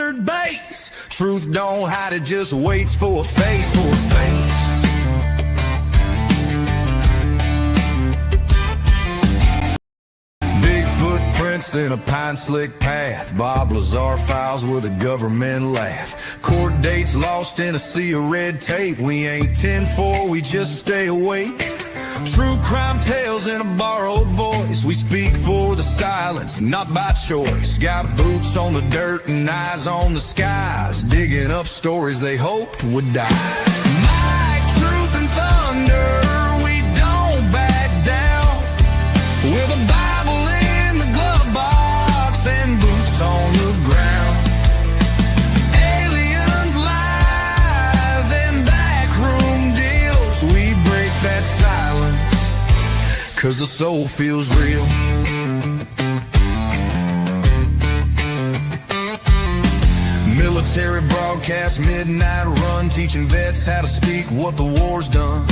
desert base. Truth don't hide, it just waits for a face, Big footprints in a pine slick path. Bob Lazar files with a government laugh. Court dates lost in a sea of red tape. We ain't 10-4, we just stay awake. True crime tales in a borrowed voice. We speak for the silence, not by choice. Got boots on the dirt and eyes on the skies, digging up stories they hoped would die. Might, truth, and thunder, we don't back down. With a Bible in the glove box and boots on the ground. Aliens, lies, and backroom deals. We break that silence, 'cause the soul feels real. Military broadcast, midnight run, teaching vets how to speak what the war's done.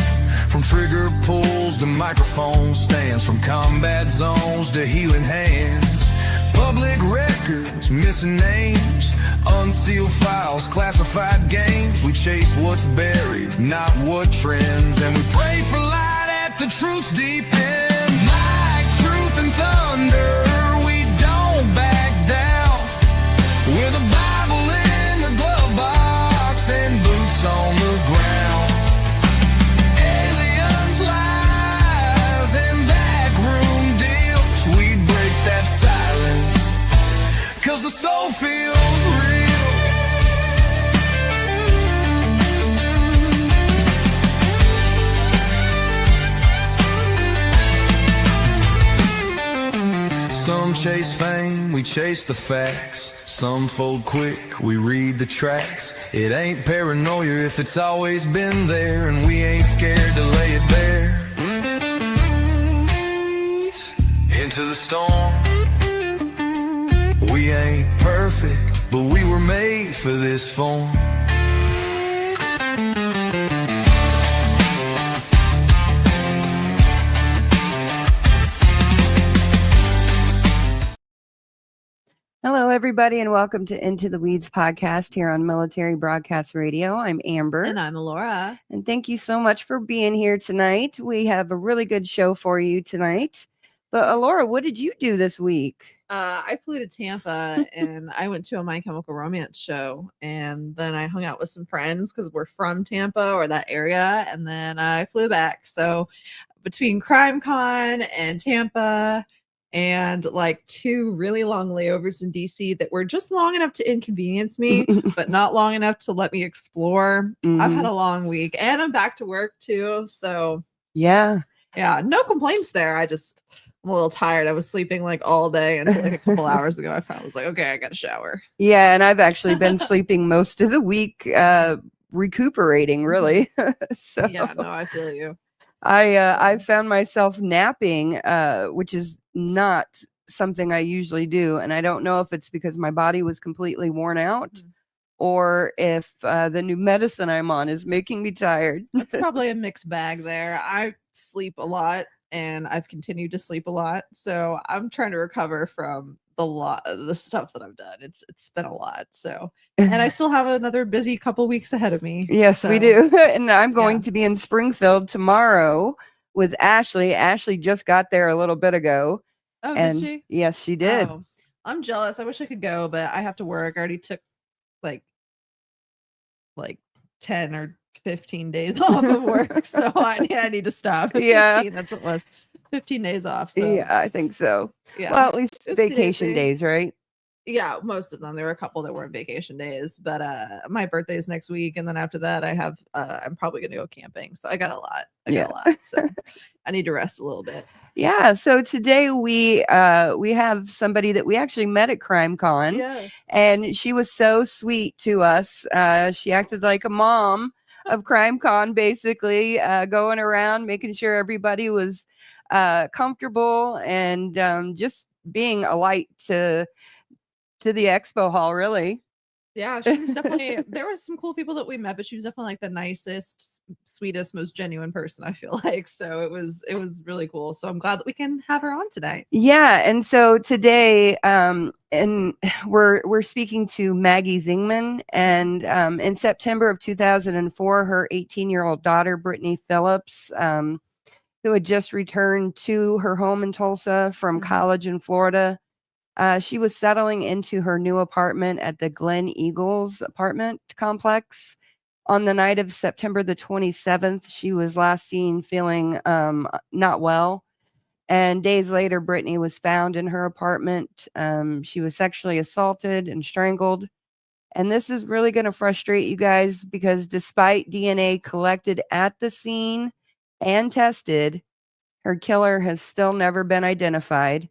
From trigger pulls to microphone stands, from combat zones to healing hands. Public records, missing names, unsealed files, classified games. We chase what's buried, not what trends, and we pray for light at the truth's deep end. Might, truth, and thunder, we don't back down. With a Bible in the glove box and boots on the ground. Aliens, lies, and backroom deals. We break that silence, 'cause the soul feels real. Some chase fame, we chase the facts. Some fold quick, we read the tracks. It ain't paranoia if it's always been there, and we ain't scared to lay it bare. Into the storm. We ain't perfect, but we were made for this form. Hello, everybody, and welcome to Into the Weeds podcast here on Military Broadcast Radio. I'm Amber. And I'm Alaura. And thank you so much for being here tonight. We have a really good show for you tonight. But Alaura, what did you do this week? I flew to Tampa and I went to a My Chemical Romance show. And then I hung out with some friends because we're from Tampa or that area. And then I flew back. So between CrimeCon and Tampa and like 2 really long layovers in DC that were just long enough to inconvenience me, but not long enough to let me explore. I've had a long week and I'm back to work too. So yeah, no complaints there. I'm a little tired. I was sleeping like all day until like a couple hours ago. I was like, okay, I got to shower. Yeah, and I've actually been sleeping most of the week, recuperating really. So yeah, no, I feel you. I found myself napping, which is not something I usually do. And I don't know if it's because my body was completely worn out or if the new medicine I'm on is making me tired. It's probably a mixed bag there. I sleep a lot and I've continued to sleep a lot. So I'm trying to recover from the stuff that I've done. It's been a lot. So, and I still have another busy couple weeks ahead of me. Yes, so. We do. And I'm going to be in Springfield tomorrow with Ashley. Ashley just got there a little bit ago. Oh, and did she? Yes, she did. Oh, I'm jealous. I wish I could go, but I have to work. I already took like 10 or 15 days off of work. So I need to stop. Yeah. 15, that's what it was. 15 days off. So yeah, I think so. Yeah. Well, at least vacation days, right? Yeah, most of them. There were a couple that weren't vacation days, but my birthday is next week, and then after that, I have I'm probably gonna go camping. So I got a lot. So I need to rest a little bit. Yeah. So today we have somebody that we actually met at CrimeCon, and she was so sweet to us. She acted like a mom of CrimeCon, basically going around making sure everybody was comfortable and just being a light to the expo hall, really. Yeah, she was definitely, there was some cool people that we met, but she was definitely like the nicest, sweetest, most genuine person, I feel like. So it was really cool. So I'm glad that we can have her on today. Yeah, and so today, and we're speaking to Maggie Zingman, and in September of 2004, her 18-year-old daughter Brittany Phillips, who had just returned to her home in Tulsa from college in Florida, she was settling into her new apartment at the Glen Eagles apartment complex. On the night of September the 27th, she was last seen feeling not well. And days later, Brittany was found in her apartment. She was sexually assaulted and strangled. And this is really going to frustrate you guys because despite DNA collected at the scene and tested, her killer has still never been identified.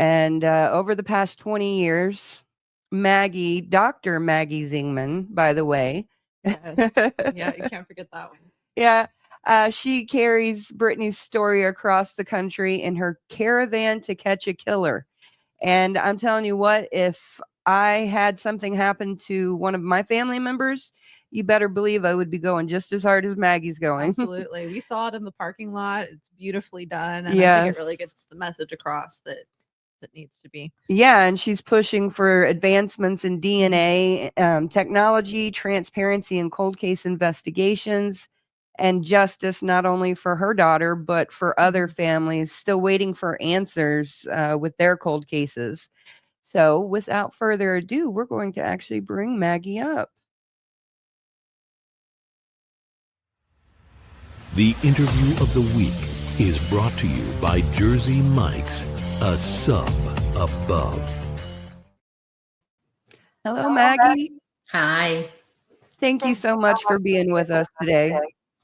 And over the past 20 years, Dr. Maggie Zingman, by the way. Yes. Yeah, you can't forget that one. Yeah. She carries Brittany's story across the country in her caravan to catch a killer. And I'm telling you what, if I had something happen to one of my family members, you better believe I would be going just as hard as Maggie's going. Absolutely. We saw it in the parking lot. It's beautifully done. And I Yes. think it really gets the message across that needs to be. Yeah, and she's pushing for advancements in DNA technology, transparency in cold case investigations, and justice not only for her daughter, but for other families still waiting for answers with their cold cases. So without further ado, we're going to actually bring Maggie up. The interview of the week is brought to you by Jersey Mike's, a sub above. Hello, Maggie. Hi. Thank you so much for being with us today.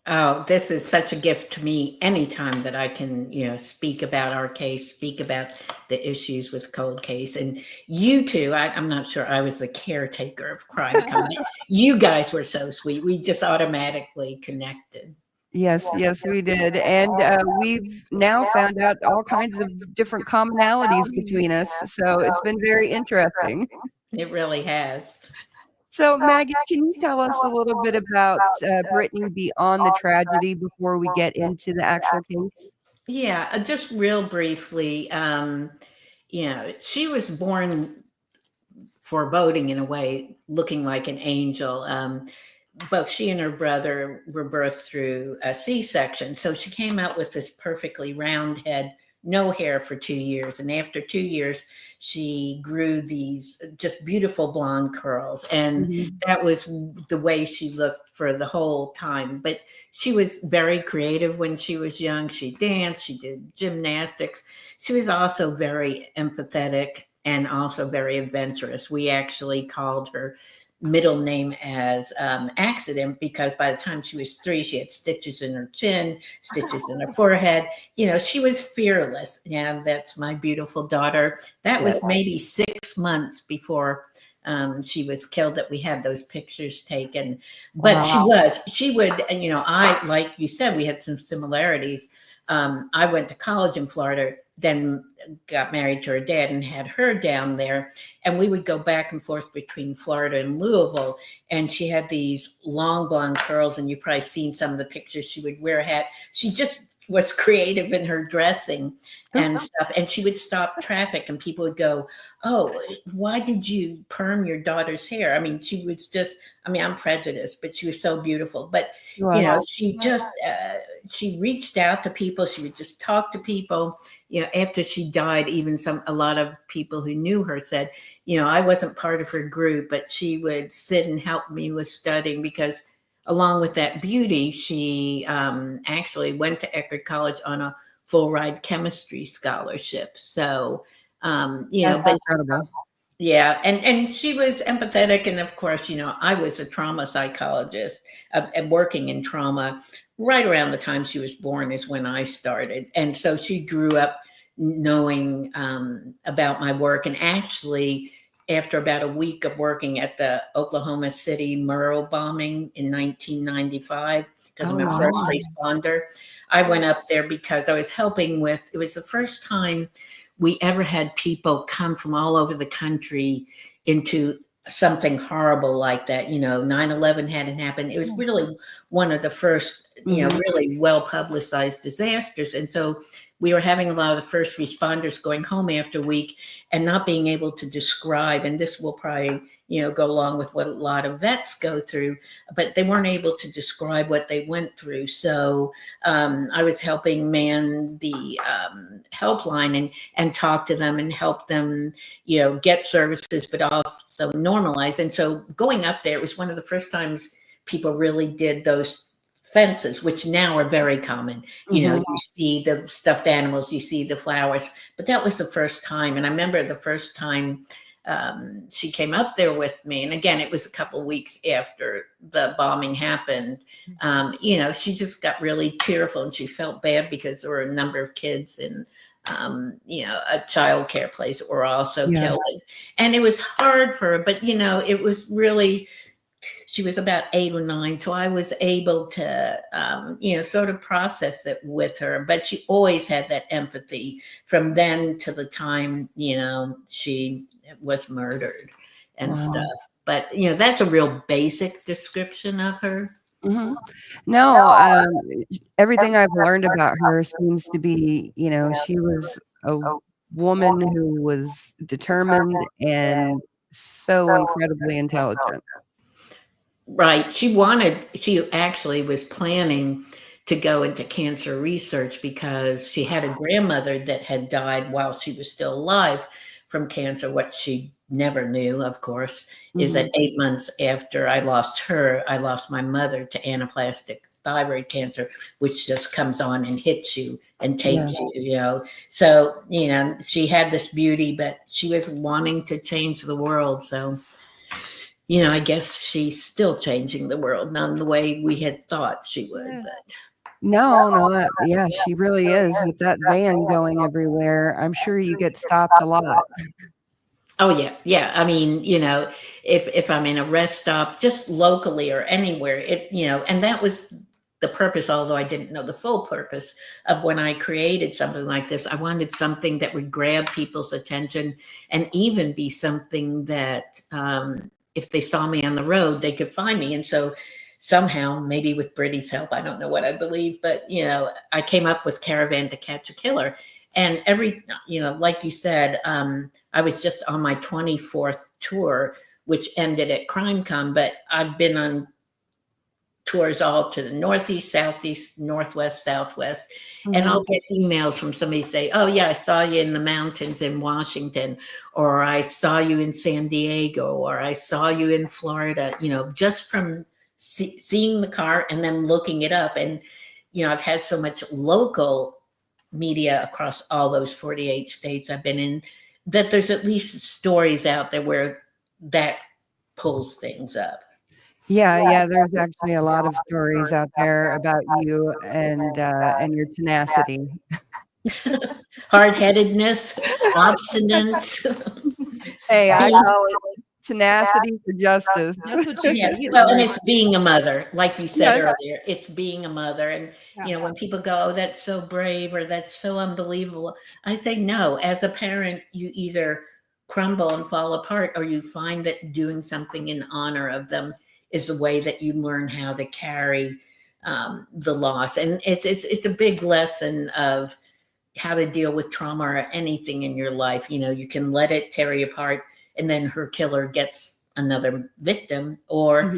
Oh, this is such a gift to me anytime that I can, speak about our case, speak about the issues with cold case. And you two, I'm not sure I was the caretaker of Crime Company. You guys were so sweet. We just automatically connected. Yes, we did. And we've now found out all kinds of different commonalities between us. So it's been very interesting. It really has. So, Maggie, can you tell us a little bit about Brittany beyond the tragedy before we get into the actual case? Yeah, just real briefly, she was born foreboding in a way, looking like an angel. Both she and her brother were birthed through a C-section. So she came out with this perfectly round head, no hair for 2 years. And after 2 years, she grew these just beautiful blonde curls. And that was the way she looked for the whole time. But she was very creative when she was young. She danced, she did gymnastics. She was also very empathetic and also very adventurous. We actually called her middle name as Accident because by the time she was 3, she had stitches in her chin, stitches in her forehead. She was fearless. Yeah, that's my beautiful daughter. That was maybe 6 months before she was killed that we had those pictures taken. But she would, like you said, we had some similarities. I went to college in Florida, then got married to her dad and had her down there. And we would go back and forth between Florida and Louisville. And she had these long blonde curls, and you've probably seen some of the pictures. She would wear a hat. She just was creative in her dressing and stuff. And she would stop traffic and people would go, "Oh, why did you perm your daughter's hair?" I mean, she was just, I'm prejudiced, but she was so beautiful. But, she just, she reached out to people. She would just talk to people. After she died, even a lot of people who knew her said, I wasn't part of her group, but she would sit and help me with studying because along with that beauty, she actually went to Eckerd College on a full ride chemistry scholarship. So, That's but incredible. yeah, and she was empathetic. And of course, I was a trauma psychologist and working in trauma right around the time she was born is when I started. And so she grew up knowing about my work. And actually, after about a week of working at the Oklahoma City Murrow bombing in 1995, because I'm a first responder, I went up there because I was helping with, it was the first time we ever had people come from all over the country into something horrible like that. 9/11 hadn't happened. It was really one of the first, really well publicized disasters. And so we were having a lot of the first responders going home after a week and not being able to describe, and this will probably, go along with what a lot of vets go through, but they weren't able to describe what they went through. So I was helping man the helpline and talk to them and help them, get services, but also normalize. And so going up there, it was one of the first times people really did those fences, which now are very common. You see the stuffed animals, you see the flowers, but that was the first time. And I remember the first time she came up there with me. And again, it was a couple of weeks after the bombing happened. She just got really tearful and she felt bad because there were a number of kids in, a child care place that were also killed. And it was hard for her, but, it was really, she was about 8 or 9. So I was able to, sort of process it with her, but she always had that empathy from then to the time, she was murdered and stuff. But, that's a real basic description of her. No, everything I've learned about her seems to be, she was a woman who was determined and so incredibly intelligent. Right. She actually was planning to go into cancer research because she had a grandmother that had died while she was still alive from cancer. What she never knew, of course, is that 8 months after I lost her, I lost my mother to anaplastic thyroid cancer, which just comes on and hits you and takes you, So, she had this beauty, but she was wanting to change the world. So, I guess she's still changing the world, not in the way we had thought she would. Yes. But. No, yeah, she really is. With that van going everywhere, I'm sure you get stopped a lot. Oh yeah. I mean, if I'm in a rest stop, just locally or anywhere, and that was the purpose. Although I didn't know the full purpose of when I created something like this, I wanted something that would grab people's attention and even be something that, if they saw me on the road, they could find me. And so somehow, maybe with Brittany's help, I don't know what I believe, but, I came up with Caravan to Catch a Killer. And like you said, I was just on my 24th tour, which ended at CrimeCon, but I've been on tours all to the Northeast, Southeast, Northwest, Southwest. And I'll get emails from somebody say, oh yeah, I saw you in the mountains in Washington, or I saw you in San Diego, or I saw you in Florida, just from seeing the car and then looking it up. And, I've had so much local media across all those 48 states I've been in that there's at least stories out there where that pulls things up. Yeah, there's actually a lot of stories out there about you and your tenacity. Hard-headedness, obstinance. Hey, I call it tenacity for justice. That's what you Yeah, get. well, and it's being a mother, like you said earlier. It's being a mother, and when people go, "Oh, that's so brave," or "That's so unbelievable," I say, no. As a parent, you either crumble and fall apart, or you find that doing something in honor of them is the way that you learn how to carry the loss. And it's a big lesson of how to deal with trauma or anything in your life. You can let it tear you apart, and then her killer gets another victim, or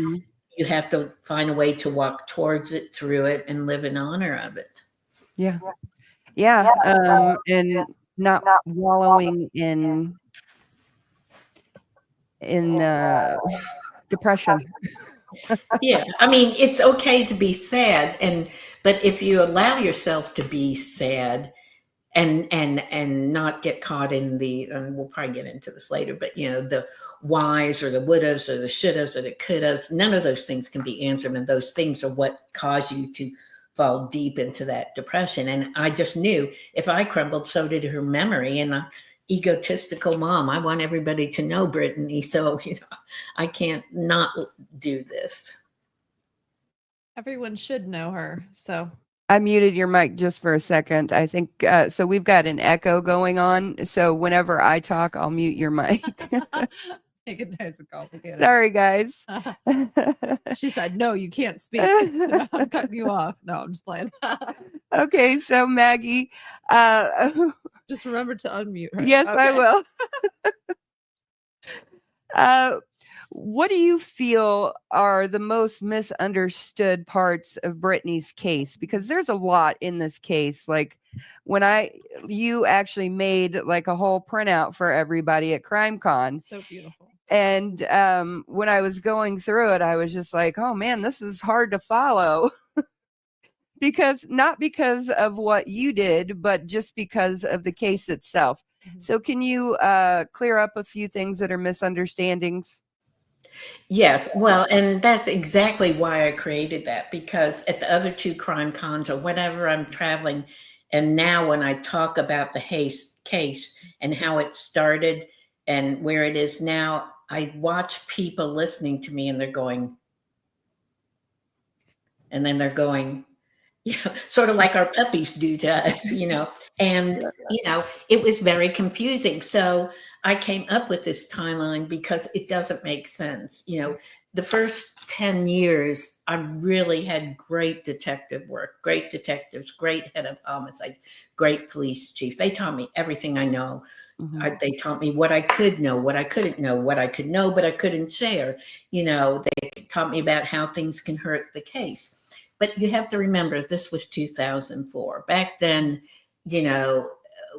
you have to find a way to walk towards it, through it, and live in honor of it. Yeah. And not wallowing in depression. Yeah, I mean, it's okay to be sad, but if you allow yourself to be sad and not get caught in and we'll probably get into this later, but the whys or the would-haves or the should-haves or the could-haves, none of those things can be answered, and those things are what cause you to fall deep into that depression. And I just knew if I crumbled, so did her memory. And egotistical mom, I want everybody to know Brittany, so I can't not do this. Everyone should know her. So I muted your mic just for a second. I think so. We've got an echo going on, so whenever I talk, I'll mute your mic. Make it nice and complicated. Sorry, guys. She said, "No, you can't speak. I'm cutting you off." No, I'm just playing. Okay, so Maggie, Just remember to unmute her. yes, I Okay. will. What do you feel are the most misunderstood parts of Brittany's case? Because there's a lot in this case. Like when you actually made like a whole printout for everybody at CrimeCon. So beautiful. And when I was going through it, I was just like, oh man, this is hard to follow. Not because of what you did, but just because of the case itself. Mhm. So can you clear up a few things that are misunderstandings? Yes, well, and that's exactly why I created that, because at the other two crime cons or whenever I'm traveling, and now when I talk about the case and how it started and where it is now, I watch people listening to me and they're going, and then they're going, sort of like our puppies do to us, and, it was very confusing. So I came up with this timeline because it doesn't make sense. The first 10 years, I really had great detective work, great detectives, great head of homicide, great police chief. They taught me everything I know. Mhm. They taught me what I could know, what I couldn't know, what I could know, but I couldn't share. They taught me about how things can hurt the case. But you have to remember, this was 2004. Back then,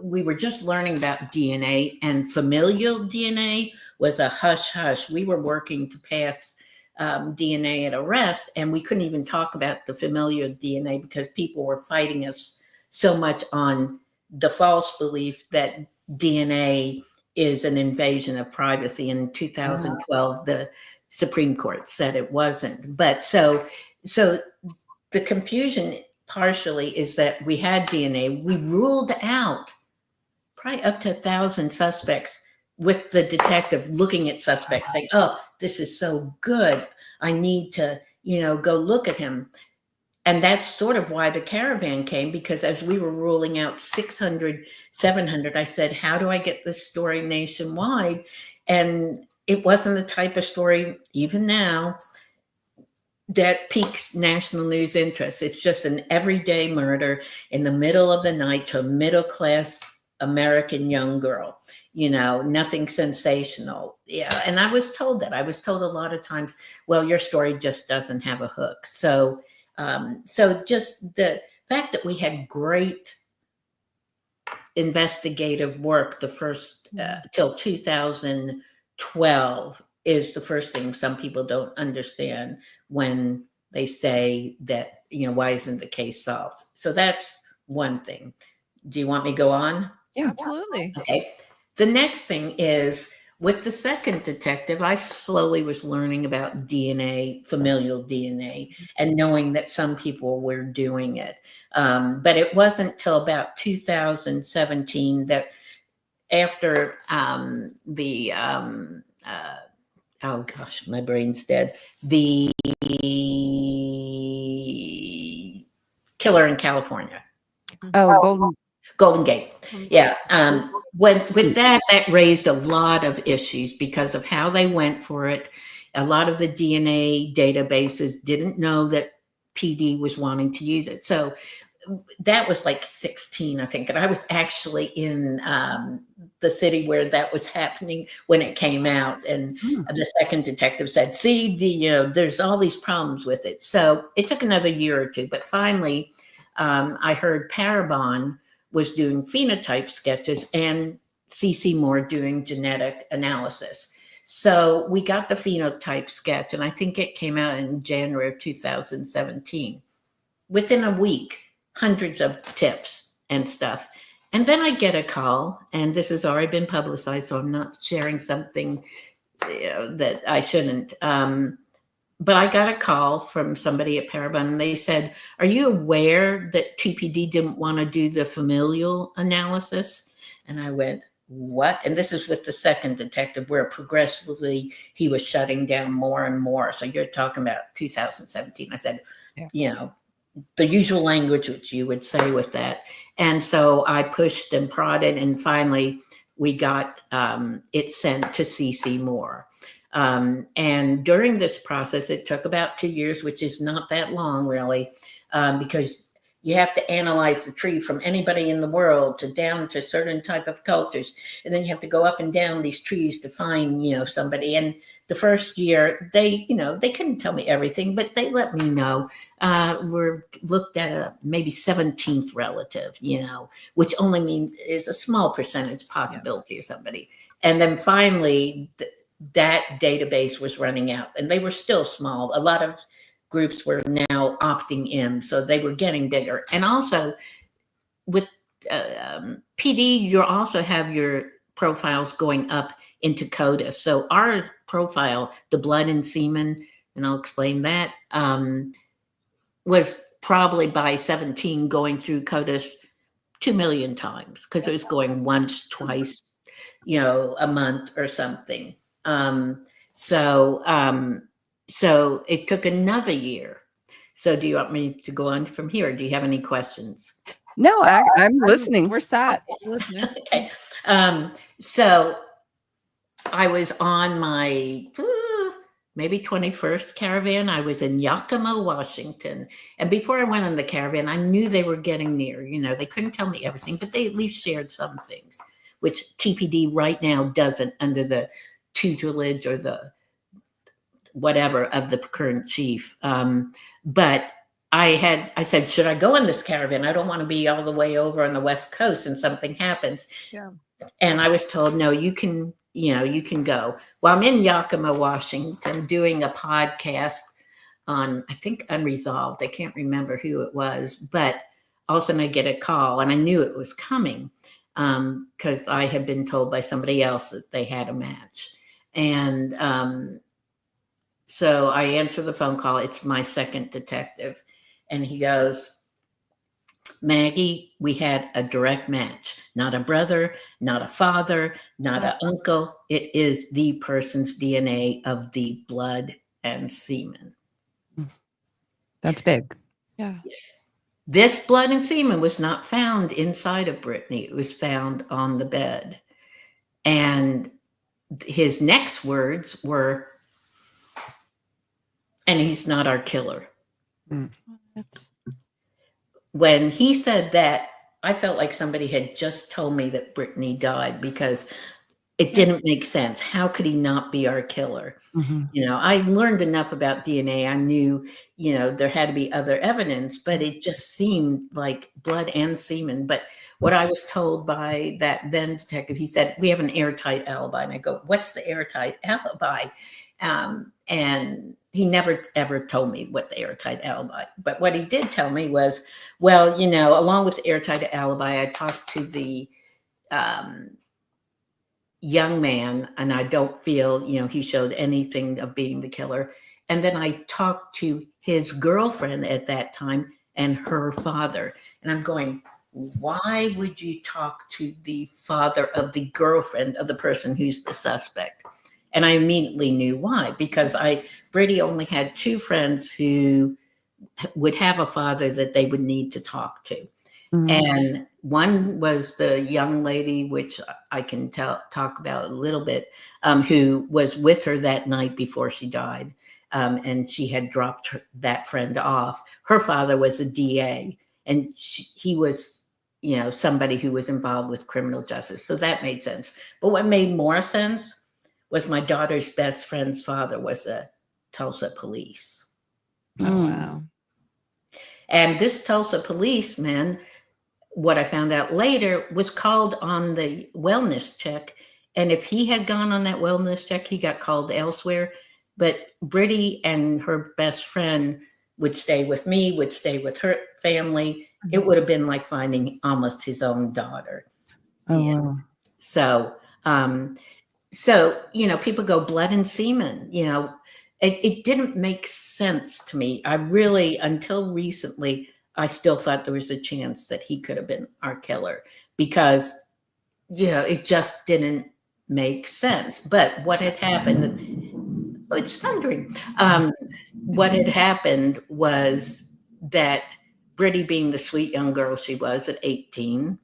we were just learning about DNA, and familial DNA was a hush hush. We were working to pass DNA at arrest, and we couldn't even talk about the familial DNA because people were fighting us so much on the false belief that DNA is an invasion of privacy. In 2012, the Supreme Court said it wasn't. But so the confusion partially is that we had DNA. We ruled out probably up to 1,000 suspects with the detective looking at suspects saying, oh, this is so good. I need to, go look at him. And that's sort of why the caravan came, because as we were ruling out 600, 700, I said, how do I get this story nationwide? And it wasn't the type of story, even now, that piques national news interest. It's just an everyday murder in the middle of the night to a middle-class American young girl, nothing sensational. Yeah. And I was told that. I was told a lot of times, well, your story just doesn't have a hook. So just the fact that we had great investigative work the first till 2012 is the first thing some people don't understand when they say that, why isn't the case solved? So that's one thing. Do you want me to go on? Yeah, absolutely. Okay. The next thing is, with the second detective, I slowly was learning about DNA, familial DNA, and knowing that some people were doing it. But it wasn't till about 2017 that after oh gosh, my brain's dead. The killer in California. Oh, Golden Gate. Yeah. With that raised a lot of issues because of how they went for it. A lot of the DNA databases didn't know that PD was wanting to use it. So that was like 16, I think. And I was actually in the city where that was happening when it came out. And the second detective said, see, there's all these problems with it. So it took another year or two. But finally, I heard Parabon was doing phenotype sketches and C.C. Moore doing genetic analysis. So we got the phenotype sketch, and I think it came out in January of 2017. Within a week, hundreds of tips and stuff. And then I get a call, and this has already been publicized, so I'm not sharing something that I shouldn't. But I got a call from somebody at Parabon, and they said, are you aware that TPD didn't want to do the familial analysis? And I went, what? And this is with the second detective, where progressively he was shutting down more and more. So you're talking about 2017. I said, the usual language which you would say with that. And so I pushed and prodded, and finally we got it sent to C.C. Moore. And during this process, it took about 2 years, which is not that long, really, because you have to analyze the tree from anybody in the world to down to certain type of cultures. And then you have to go up and down these trees to find, somebody. And the first year they couldn't tell me everything, but they let me know. We're looked at a maybe 17th relative, which only means is a small percentage possibility of somebody. And then finally that database was running out and they were still small. A lot of groups were now opting in, so they were getting bigger. And also with PD, you also have your profiles going up into CODIS. So our profile, the blood and semen, and I'll explain that, was probably by 17 going through CODIS 2 million times because it was going once, twice, a month or something. So it took another year. So do you want me to go on from here? Do you have any questions? No, I'm listening. We're sat listening. Okay. So I was on my maybe 21st caravan. I was in Yakima, Washington. And before I went on the caravan, I knew they were getting near. They couldn't tell me everything, but they at least shared some things, which TPD right now doesn't under the tutelage or the whatever of the current chief. But I said, should I go in this caravan? I don't want to be all the way over on the West Coast and something happens. Yeah. And I was told, no, you can go. Well, I'm in Yakima, Washington, doing a podcast on, I think, Unresolved. I can't remember who it was, but all of a sudden I get a call and I knew it was coming because I had been told by somebody else that they had a match. And so I answer the phone call. It's my second detective. And he goes, Maggie, we had a direct match. Not a brother, not a father, not an uncle. It is the person's DNA of the blood and semen. That's big. Yeah. This blood and semen was not found inside of Brittany. It was found on the bed. And his next words were, and he's not our killer. When he said that, I felt like somebody had just told me that Brittany died because it didn't make sense. How could he not be our killer? Mm-hmm. I learned enough about DNA. I knew, there had to be other evidence, but it just seemed like blood and semen. But what I was told by that then detective, he said, we have an airtight alibi. And I go, what's the airtight alibi? And he never, ever told me what the airtight alibi, but what he did tell me was, well, along with the airtight alibi, I talked to the young man and I don't feel, he showed anything of being the killer. And then I talked to his girlfriend at that time and her father. And I'm going, why would you talk to the father of the girlfriend of the person who's the suspect? And I immediately knew why, because Brady only had two friends who would have a father that they would need to talk to. Mm-hmm. And one was the young lady, which I can talk about a little bit, who was with her that night before she died. And she had dropped that friend off. Her father was a DA, and he was, somebody who was involved with criminal justice. So that made sense. But what made more sense was my daughter's best friend's father was a Tulsa police. Oh, wow. And this Tulsa policeman, what I found out later, was called on the wellness check. And if he had gone on that wellness check, he got called elsewhere. But Brittany and her best friend would stay with me, would stay with her family. Mm-hmm. It would have been like finding almost his own daughter. Oh, wow. So, people go blood and semen, it didn't make sense to me. I really, until recently, I still thought there was a chance that he could have been our killer because, it just didn't make sense. But what had happened, it's thundering. What had happened was that Brittany, being the sweet young girl she was at 18,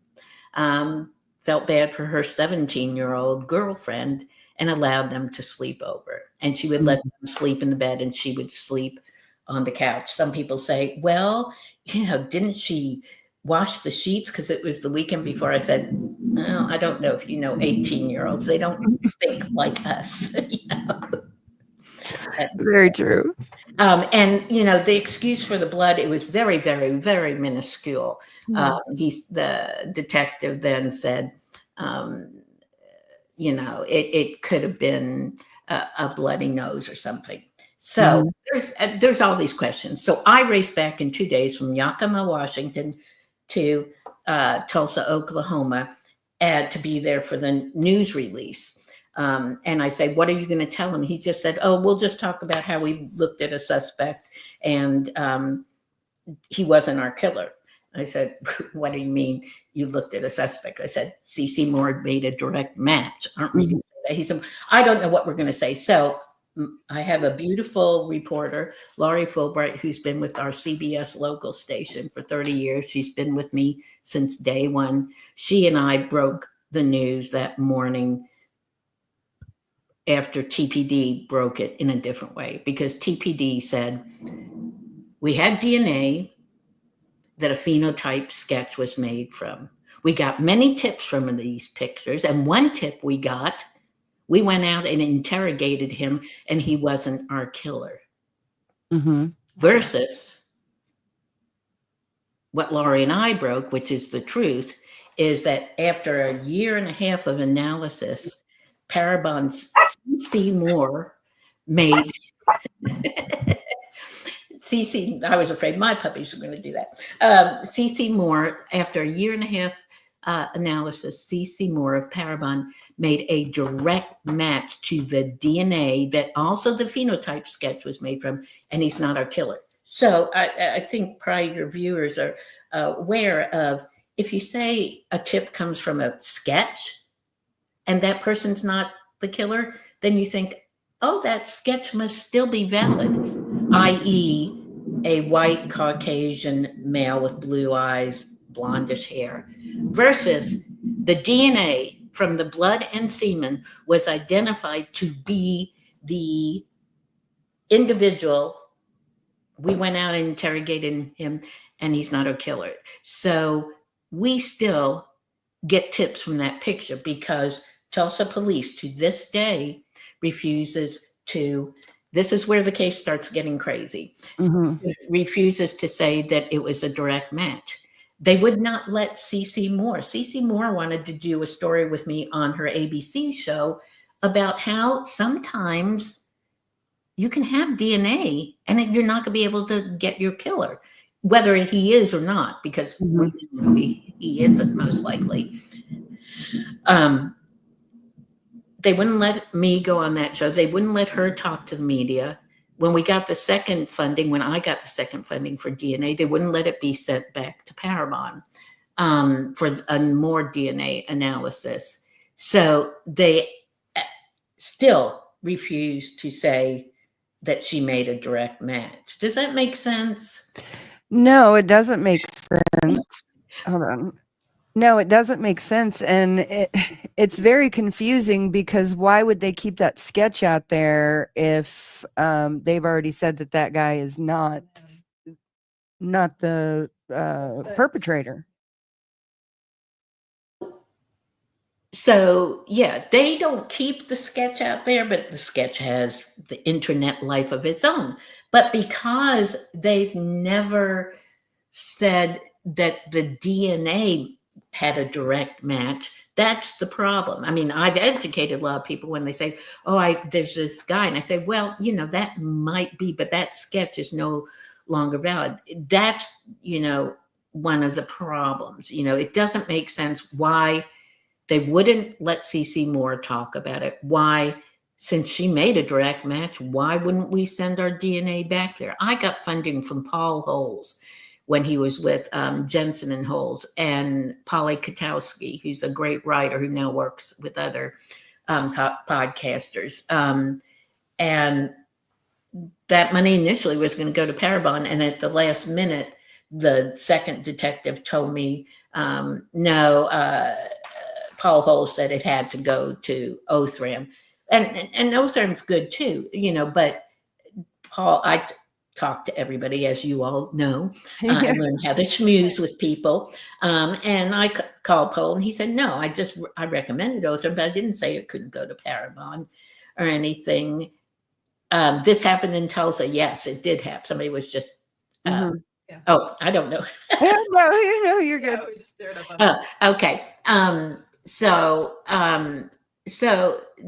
felt bad for her 17-year-old girlfriend and allowed them to sleep over. and she would let them sleep in the bed and she would sleep on the couch. Some people say, well, didn't she wash the sheets because it was the weekend before? I said, well, I don't know if 18-year-olds, they don't think like us. Very true. And the excuse for the blood, it was very, very, very minuscule. The detective then said, it could have been a bloody nose or something. So there's all these questions. So I raced back in 2 days from Yakima, Washington to Tulsa, Oklahoma, to be there for the news release. And I say, what are you going to tell him? He just said, oh, we'll just talk about how we looked at a suspect and he wasn't our killer. I said, what do you mean you looked at a suspect? I said, CeCe Moore made a direct match. Aren't we going to say that? He said, I don't know what we're going to say. So I have a beautiful reporter, Laurie Fulbright, who's been with our CBS local station for 30 years. She's been with me since day one. She and I broke the news that morning after TPD broke it in a different way, because TPD said we had DNA that a phenotype sketch was made from. We got many tips from these pictures, and one tip we went out and interrogated him, and he wasn't our killer. Versus what Laurie and I broke, which is the truth, is that after a year and a half of analysis, Parabon's CeCe Moore made CeCe, I was afraid my puppies were going to do that. CeCe Moore, after a year and a half analysis, CeCe Moore of Parabon made a direct match to the DNA that also the phenotype sketch was made from, and he's not our killer. So I think probably your viewers are aware of, if you say a tip comes from a sketch and that person's not the killer, then you think, oh, that sketch must still be valid, i.e., a white Caucasian male with blue eyes, blondish hair, versus the DNA from the blood and semen was identified to be the individual. We went out and interrogated him, and he's not our killer. So we still get tips from that picture, because Tulsa police to this day refuses to, this is where the case starts getting crazy, refuses to say that it was a direct match. They would not let CeCe Moore. CeCe Moore wanted to do a story with me on her ABC show about how sometimes you can have DNA and you're not going to be able to get your killer, whether he is or not, because he isn't most likely. They wouldn't let me go on that show. They wouldn't let her talk to the media. When we got the second funding, when I got the second funding for DNA, they wouldn't let it be sent back to Parabon for a more DNA analysis. So they still refuse to say that she made a direct match. Does that make sense? No, it doesn't make sense. Hold on. No, it doesn't make sense. And it's very confusing, because why would they keep that sketch out there if they've already said that that guy is not the perpetrator? So, yeah, they don't keep the sketch out there, but the sketch has the internet life of its own. But because they've never said that the DNA had a direct match, that's the problem. I mean, I've educated a lot of people when they say, oh, there's this guy. And I say, well, that might be, but that sketch is no longer valid. That's, one of the problems. It doesn't make sense why they wouldn't let CeCe Moore talk about it. Why, since she made a direct match, why wouldn't we send our DNA back there? I got funding from Paul Holes when he was with Jensen and Holes, and Polly Katowski, who's a great writer who now works with other podcasters. And that money initially was going to go to Parabon, and at the last minute, the second detective told me, no, Paul Holes said it had to go to Othram. and Otham's good too, but Paul, I talk to everybody, as you all know. I learned how to schmooze with people. And I called Paul, and he said, no, I recommended Othram, but I didn't say it couldn't go to Parabon or anything. This happened in Tulsa. Yes, it did happen. Somebody was just, oh, I don't know. No, you're good. Yeah, we just stared up on Okay. So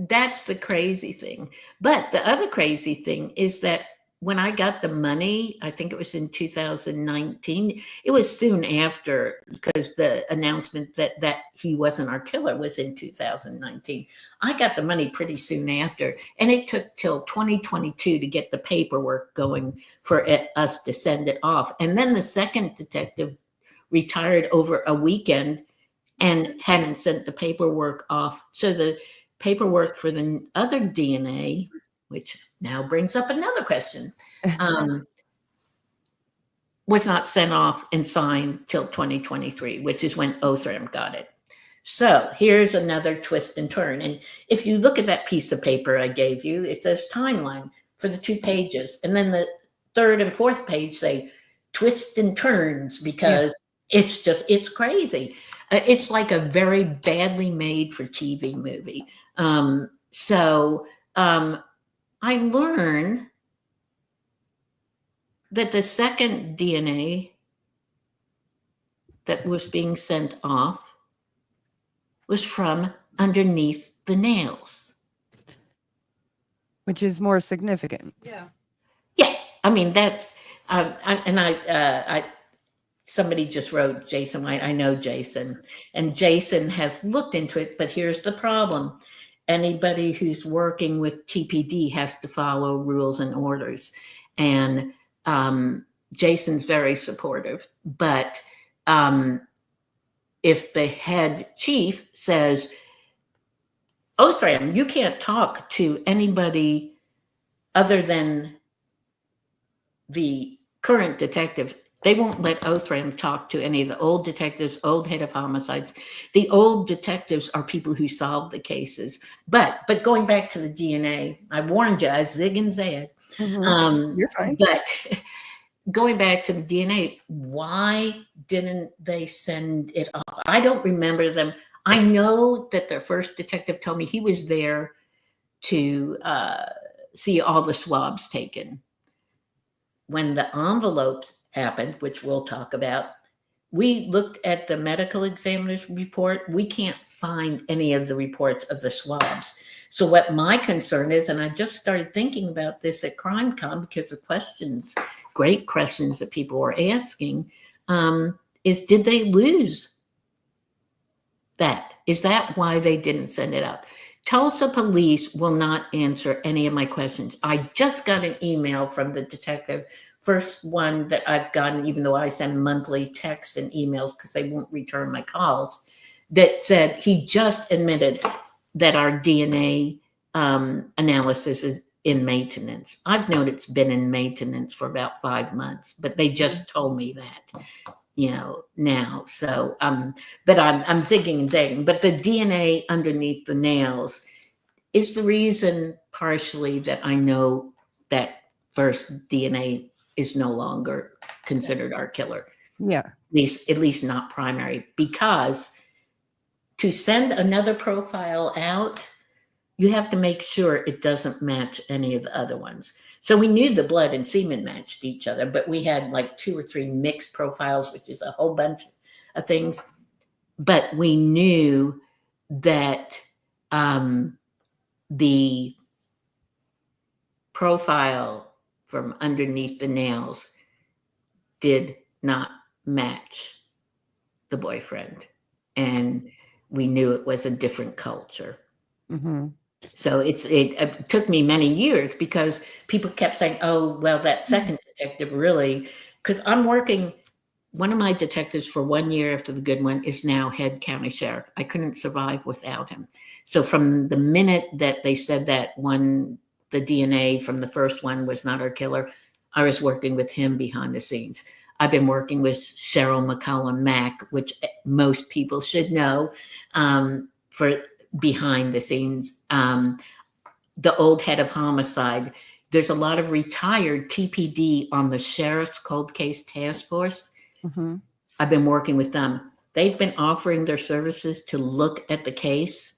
that's the crazy thing. But the other crazy thing is that when I got the money, I think it was in 2019, it was soon after, because the announcement that he wasn't our killer was in 2019. I got the money pretty soon after, and it took till 2022 to get the paperwork going for us to send it off. And then the second detective retired over a weekend and hadn't sent the paperwork off. So the paperwork for the other DNA, which now brings up another question, was not sent off and signed till 2023, which is when Othram got it. So here's another twist and turn. And if you look at that piece of paper I gave you, it says timeline for the 2 pages. And then the 3rd and 4th page say twists and turns, because it's crazy. It's like a very badly made for TV movie. I learned that the second DNA that was being sent off was from underneath the nails, which is more significant. Yeah. Yeah, I mean that's somebody just wrote Jason White. I know Jason, and Jason has looked into it, but here's the problem. Anybody who's working with TPD has to follow rules and orders. And Jason's very supportive. But if the head chief says, Othram, you can't talk to anybody other than the current detective, they won't let Othram talk to any of the old detectives, old head of homicides. The old detectives are people who solve the cases. But going back to the DNA, I warned you, I zig and zag. You're fine. But going back to the DNA, why didn't they send it off? I don't remember them. I know that their first detective told me he was there to see all the swabs taken. When the envelopes happened, which we'll talk about, we looked at the medical examiner's report. We can't find any of the reports of the swabs. So what my concern is, and I just started thinking about this at CrimeCon because of questions, great questions that people were asking, is did they lose that? Is that why they didn't send it out? Tulsa police will not answer any of my questions. I just got an email from the detective, first one that I've gotten, even though I send monthly texts and emails because they won't return my calls, that said he just admitted that our DNA analysis is in maintenance. I've known it's been in maintenance for about 5 months, but they just told me that, now. So, but I'm zigging and zagging. But the DNA underneath the nails is the reason partially that I know that first DNA is no longer considered our killer. Yeah. At least not primary, because to send another profile out, you have to make sure it doesn't match any of the other ones. So we knew the blood and semen matched each other, but we had like 2 or 3 mixed profiles, which is a whole bunch of things. But we knew that the profile from underneath the nails did not match the boyfriend. And we knew it was a different culture. Mm-hmm. So it took me many years because people kept saying, oh, well, that second detective really, because I'm working, one of my detectives for 1 year after the good one is now head county sheriff. I couldn't survive without him. So from the minute that they said that the DNA from the first one was not our killer, I was working with him behind the scenes. I've been working with Cheryl McCollum Mack, which most people should know, for behind the scenes. the old head of homicide. There's a lot of retired TPD on the Sheriff's Cold Case Task Force. Mhm. I've been working with them. They've been offering their services to look at the case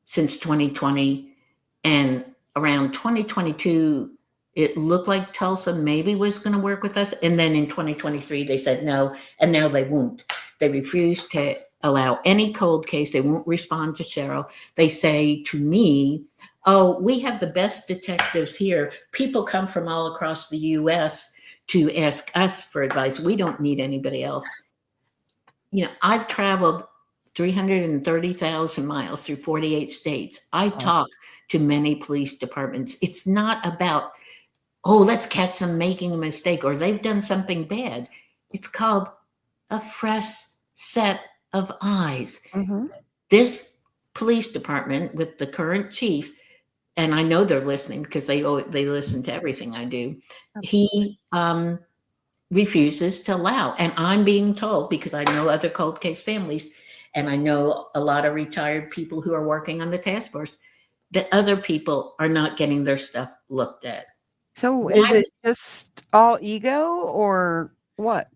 since 2020. And around 2022, it looked like Tulsa maybe was going to work with us. And then in 2023, they said no. And now they won't. They refuse to allow any cold case. They won't respond to Cheryl. They say to me, oh, we have the best detectives here. People come from all across the U.S. to ask us for advice. We don't need anybody else. You know, I've traveled 330,000 miles through 48 states. I talk to many police departments. It's not about, oh, let's catch them making a mistake or they've done something bad. It's called a fresh set of eyes. Mhm. This police department with the current chief, and I know they're listening because they listen to everything I do. He refuses to allow, and I'm being told, because I know other cold case families, and I know a lot of retired people who are working on the task force, that other people are not getting their stuff looked at. So is it just all ego or what?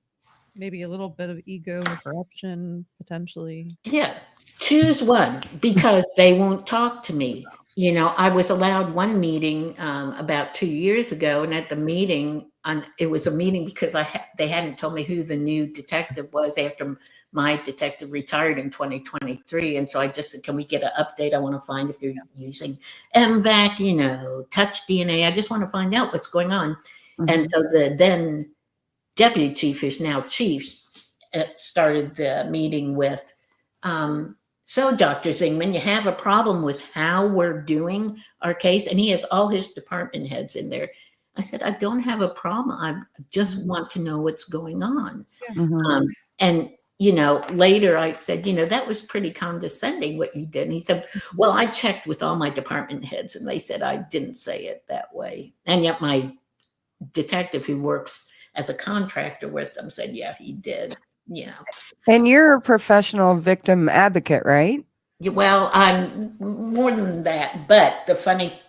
Maybe a little bit of ego, corruption, potentially. Yeah, choose one, because they won't talk to me. You know, I was allowed one meeting about 2 years ago, and at the meeting, it was a meeting because they hadn't told me who the new detective was after my detective retired in 2023. And so I just said, can we get an update? I want to find if you're using MVAC, you know, touch DNA. I just want to find out what's going on. Mhm. And so the then deputy chief, who's now chief, started the meeting with, so Dr. Zingman, you have a problem with how we're doing our case? And he has all his department heads in there. I said, I don't have a problem. I just want to know what's going on. Mhm. And, you know, later I said, you know, that was pretty condescending what you did. And he said, well, I checked with all my department heads and they said I didn't say it that way. And yet my detective who works as a contractor with them said, yeah, he did. Yeah. And you're a professional victim advocate, right? Well, I'm more than that. But the funny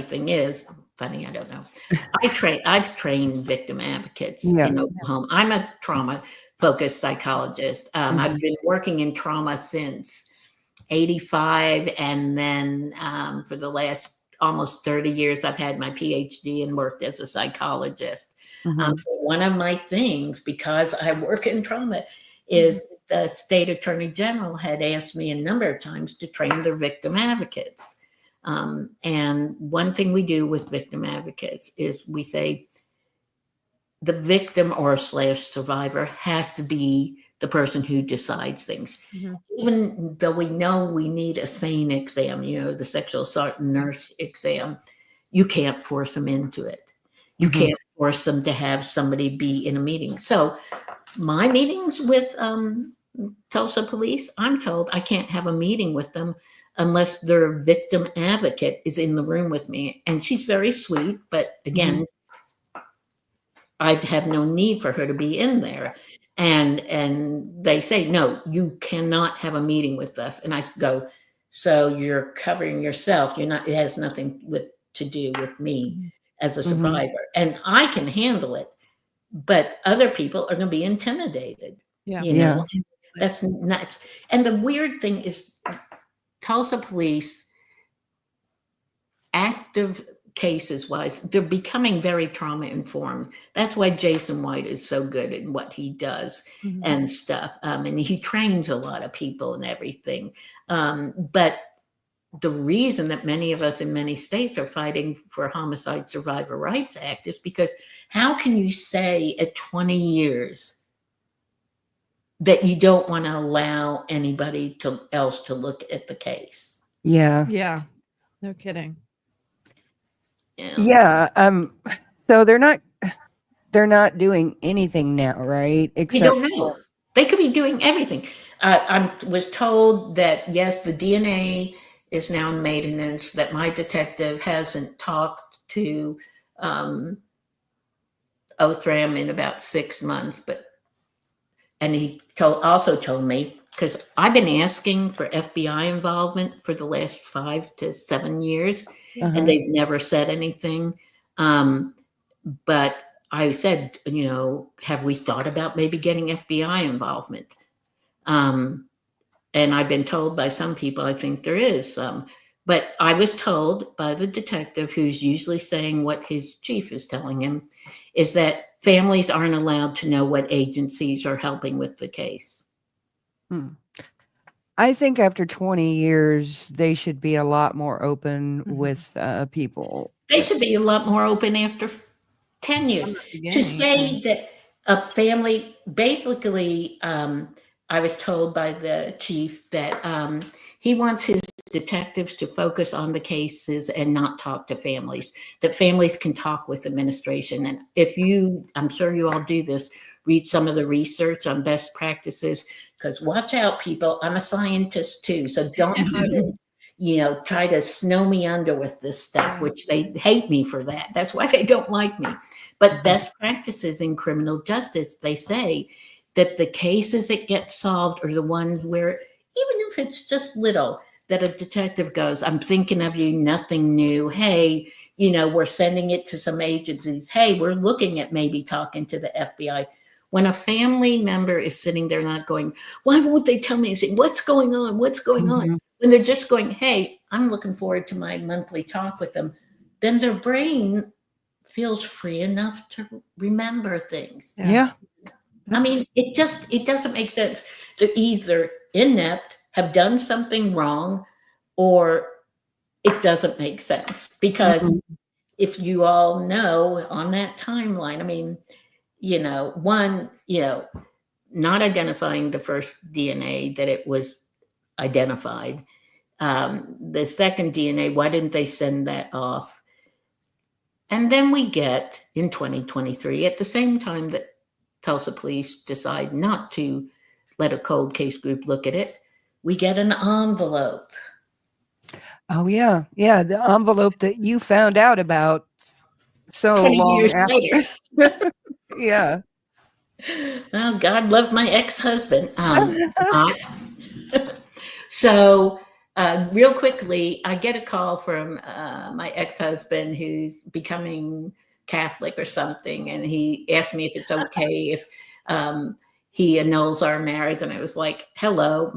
thing is, I don't know. I've trained victim advocates in Oklahoma. I'm a trauma-focused psychologist. I've been working in trauma since 85, and then for the last almost 30 years, I've had my PhD and worked as a psychologist. So one of my things, because I work in trauma, is the state attorney general had asked me a number of times to train their victim advocates. And one thing we do with victim advocates is we say the victim or / survivor has to be the person who decides things. Even though we know we need a SANE exam, you know, the sexual assault nurse exam, you can't force them into it. You can't force them to have somebody be in a meeting. So my meetings with Tulsa police, I'm told I can't have a meeting with them unless their victim advocate is in the room with me. And she's very sweet, but again, I have no need for her to be in there. And they say, no, you cannot have a meeting with us. And I go, so you're covering yourself. You're not, it has nothing to do with me as a survivor. And I can handle it, but other people are going to be intimidated. Yeah. You know, that's nuts. And the weird thing is Tulsa police, active cases wise, they're becoming very trauma informed. That's why Jason White is so good in what he does and stuff. And he trains a lot of people and everything. But the reason that many of us in many states are fighting for Homicide Survivor Rights Act is because how can you say at 20 years that you don't want to allow anybody else to look at the case? Yeah. No kidding. Yeah. So they're not doing anything now, right? You don't know. They could be doing everything. I was told that, yes, the DNA is now in maintenance, that my detective hasn't talked to Othram in about 6 months, and he also told me, because I've been asking for FBI involvement for the last 5 to 7 years, Uh-huh. and they've never said anything. But I said, have we thought about maybe getting FBI involvement? And I've been told by some people, I think there is some. But I was told by the detective, who's usually saying what his chief is telling him, is that families aren't allowed to know what agencies are helping with the case. I think after 20 years, they should be a lot more open with people. They should be a lot more open after 10 years. To say that a family, basically, I was told by the chief that he wants his detectives to focus on the cases and not talk to families, that families can talk with administration. And I'm sure you all do this, read some of the research on best practices, because watch out, people, I'm a scientist too. So don't try to snow me under with this stuff, which they hate me for that. That's why they don't like me. But best practices in criminal justice, they say that the cases that get solved are the ones where, even if it's just little, that a detective goes, I'm thinking of you, nothing new. Hey, we're sending it to some agencies. Hey, we're looking at maybe talking to the FBI. When a family member is sitting there not going, why won't they tell me anything? What's going on? What's going on? When they're just going, hey, I'm looking forward to my monthly talk with them, then their brain feels free enough to remember things. Yeah. I mean, it doesn't make sense. They're either inept, have done something wrong, or it doesn't make sense. Because if you all know on that timeline, I mean, not identifying the first DNA that it was identified. The second DNA, why didn't they send that off? And then we get in 2023, at the same time that Tulsa police decide not to let a cold case group look at it, we get an envelope. Oh, yeah. Yeah. The envelope that you found out about so 20 long years after. later. Yeah. Oh, God love my ex-husband. Not. So real quickly, I get a call from my ex-husband who's becoming Catholic or something. And he asked me if it's okay if he annuls our marriage. And I was like, hello,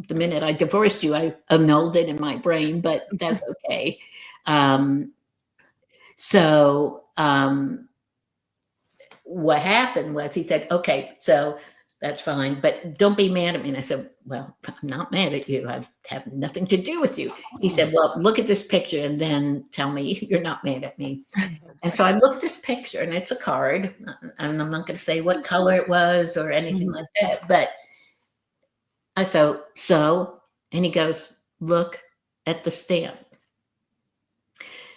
the minute I divorced you, I annulled it in my brain, but that's okay. What happened was he said, okay, so that's fine, but don't be mad at me. And I said, well, I'm not mad at you. I have nothing to do with you. He said, well, look at this picture and then tell me you're not mad at me. And so I looked at this picture, and it's a card, and I'm not going to say what color it was or anything like that, but I said, and he goes, look at the stamp.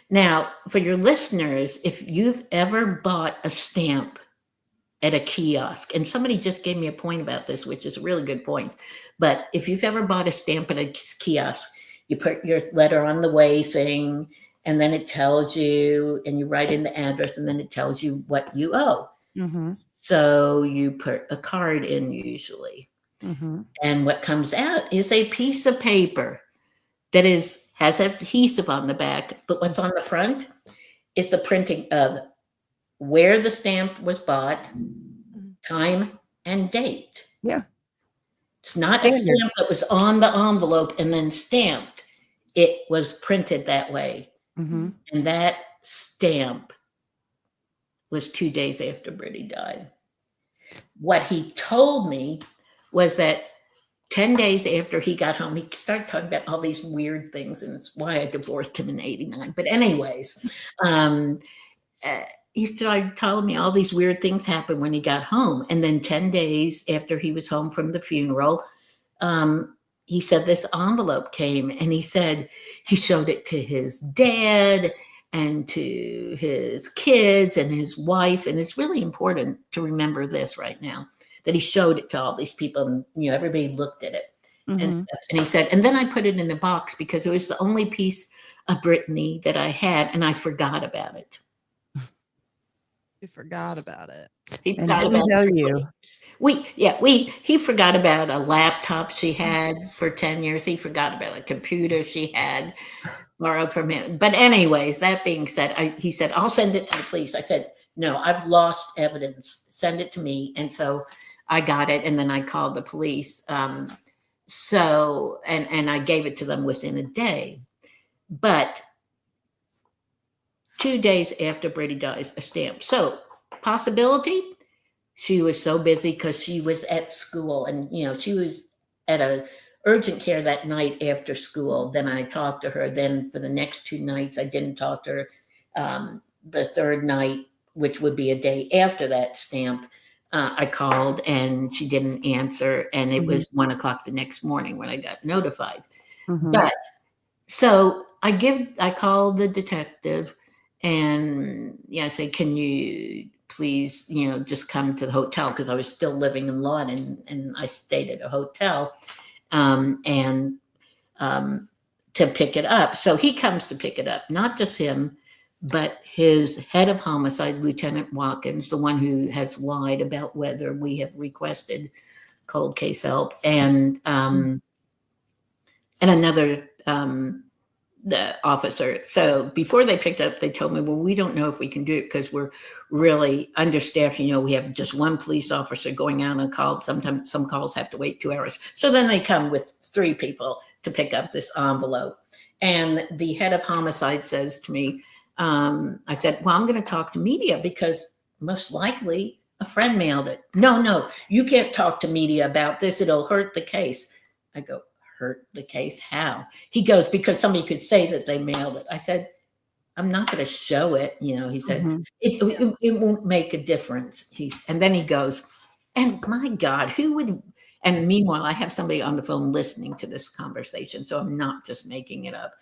Now, for your listeners, if you've ever bought a stamp at a kiosk, and somebody just gave me a point about this, which is a really good point, but if you've ever bought a stamp at a kiosk, you put your letter on the way thing, and then it tells you, and you write in the address, and then it tells you what you owe. So you put a card in usually. And what comes out is a piece of paper that has adhesive on the back, but what's on the front is the printing of where the stamp was bought, time, and date. Yeah. It's not a stamp that was on the envelope and then stamped. It was printed that way. And that stamp was 2 days after Brittany died. What he told me was that 10 days after he got home, he started talking about all these weird things, and it's why I divorced him in 89. But anyways, he started telling me all these weird things happened when he got home. And then 10 days after he was home from the funeral, he said this envelope came, and he said he showed it to his dad and to his kids and his wife. And it's really important to remember this right now, that he showed it to all these people, and everybody looked at it and stuff. And he said, and then I put it in a box because it was the only piece of Brittany that I had, and I forgot about it. You forgot about it. He And forgot didn't about tell it for you. 20 years. He forgot about a laptop she had for 10 years. He forgot about a computer she had borrowed from him. But anyways, that being said, he said, I'll send it to the police. I said, no, I've lost evidence. Send it to me. And so I got it. And then I called the police. And I gave it to them within a day. But 2 days after Brady dies, a stamp. So possibility, she was so busy because she was at school, and she was at a urgent care that night after school. Then I talked to her. Then for the next 2 nights, I didn't talk to her. The third night, which would be a day after that stamp, I called and she didn't answer. And it was 1 o'clock the next morning when I got notified. But so I called the detective and I say, can you please, just come to the hotel, because I was still living in Lawton and I stayed at a hotel to pick it up. So he comes to pick it up, not just him, but his head of homicide, Lieutenant Watkins, the one who has lied about whether we have requested cold case help, and another the officer. So before they picked up, they told me, well, we don't know if we can do it because we're really understaffed. We have just one police officer going out on call. Sometimes some calls have to wait 2 hours. So then they come with 3 people to pick up this envelope. And the head of homicide says to me, I said, well, I'm going to talk to media because most likely a friend mailed it. No, you can't talk to media about this. It'll hurt the case. I go, hurt the case? How? He goes, because somebody could say that they mailed it. I said, I'm not going to show it. He said, it won't make a difference. And then he goes, and my God, who would, and meanwhile, I have somebody on the phone listening to this conversation, so I'm not just making it up.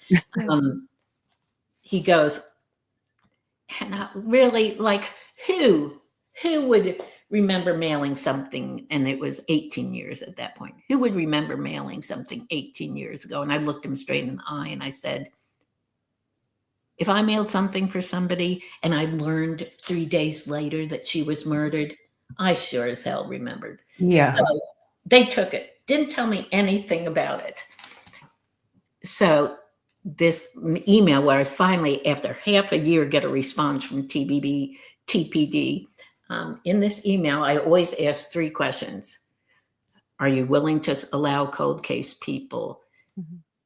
He goes, and really, like, who would remember mailing something? And it was 18 years at that point. Who would remember mailing something 18 years ago? And I looked him straight in the eye and I said, if I mailed something for somebody and I learned 3 days later that she was murdered, I sure as hell remembered. Yeah. So they took it, didn't tell me anything about it. So this email where I finally, after half a year, get a response from TPD. In this email, I always ask 3 questions. Are you willing to allow cold case people?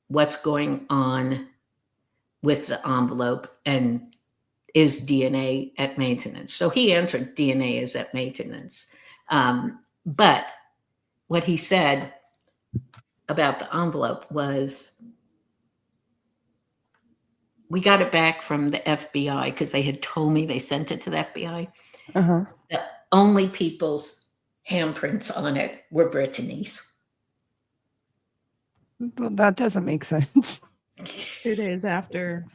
What's going on with the envelope? And is DNA at maintenance? So he answered DNA is at maintenance. But what he said about the envelope was, we got it back from the FBI because they had told me they sent it to the FBI. The only people's handprints on it were Brittany's. Well, that doesn't make sense. 2 days after.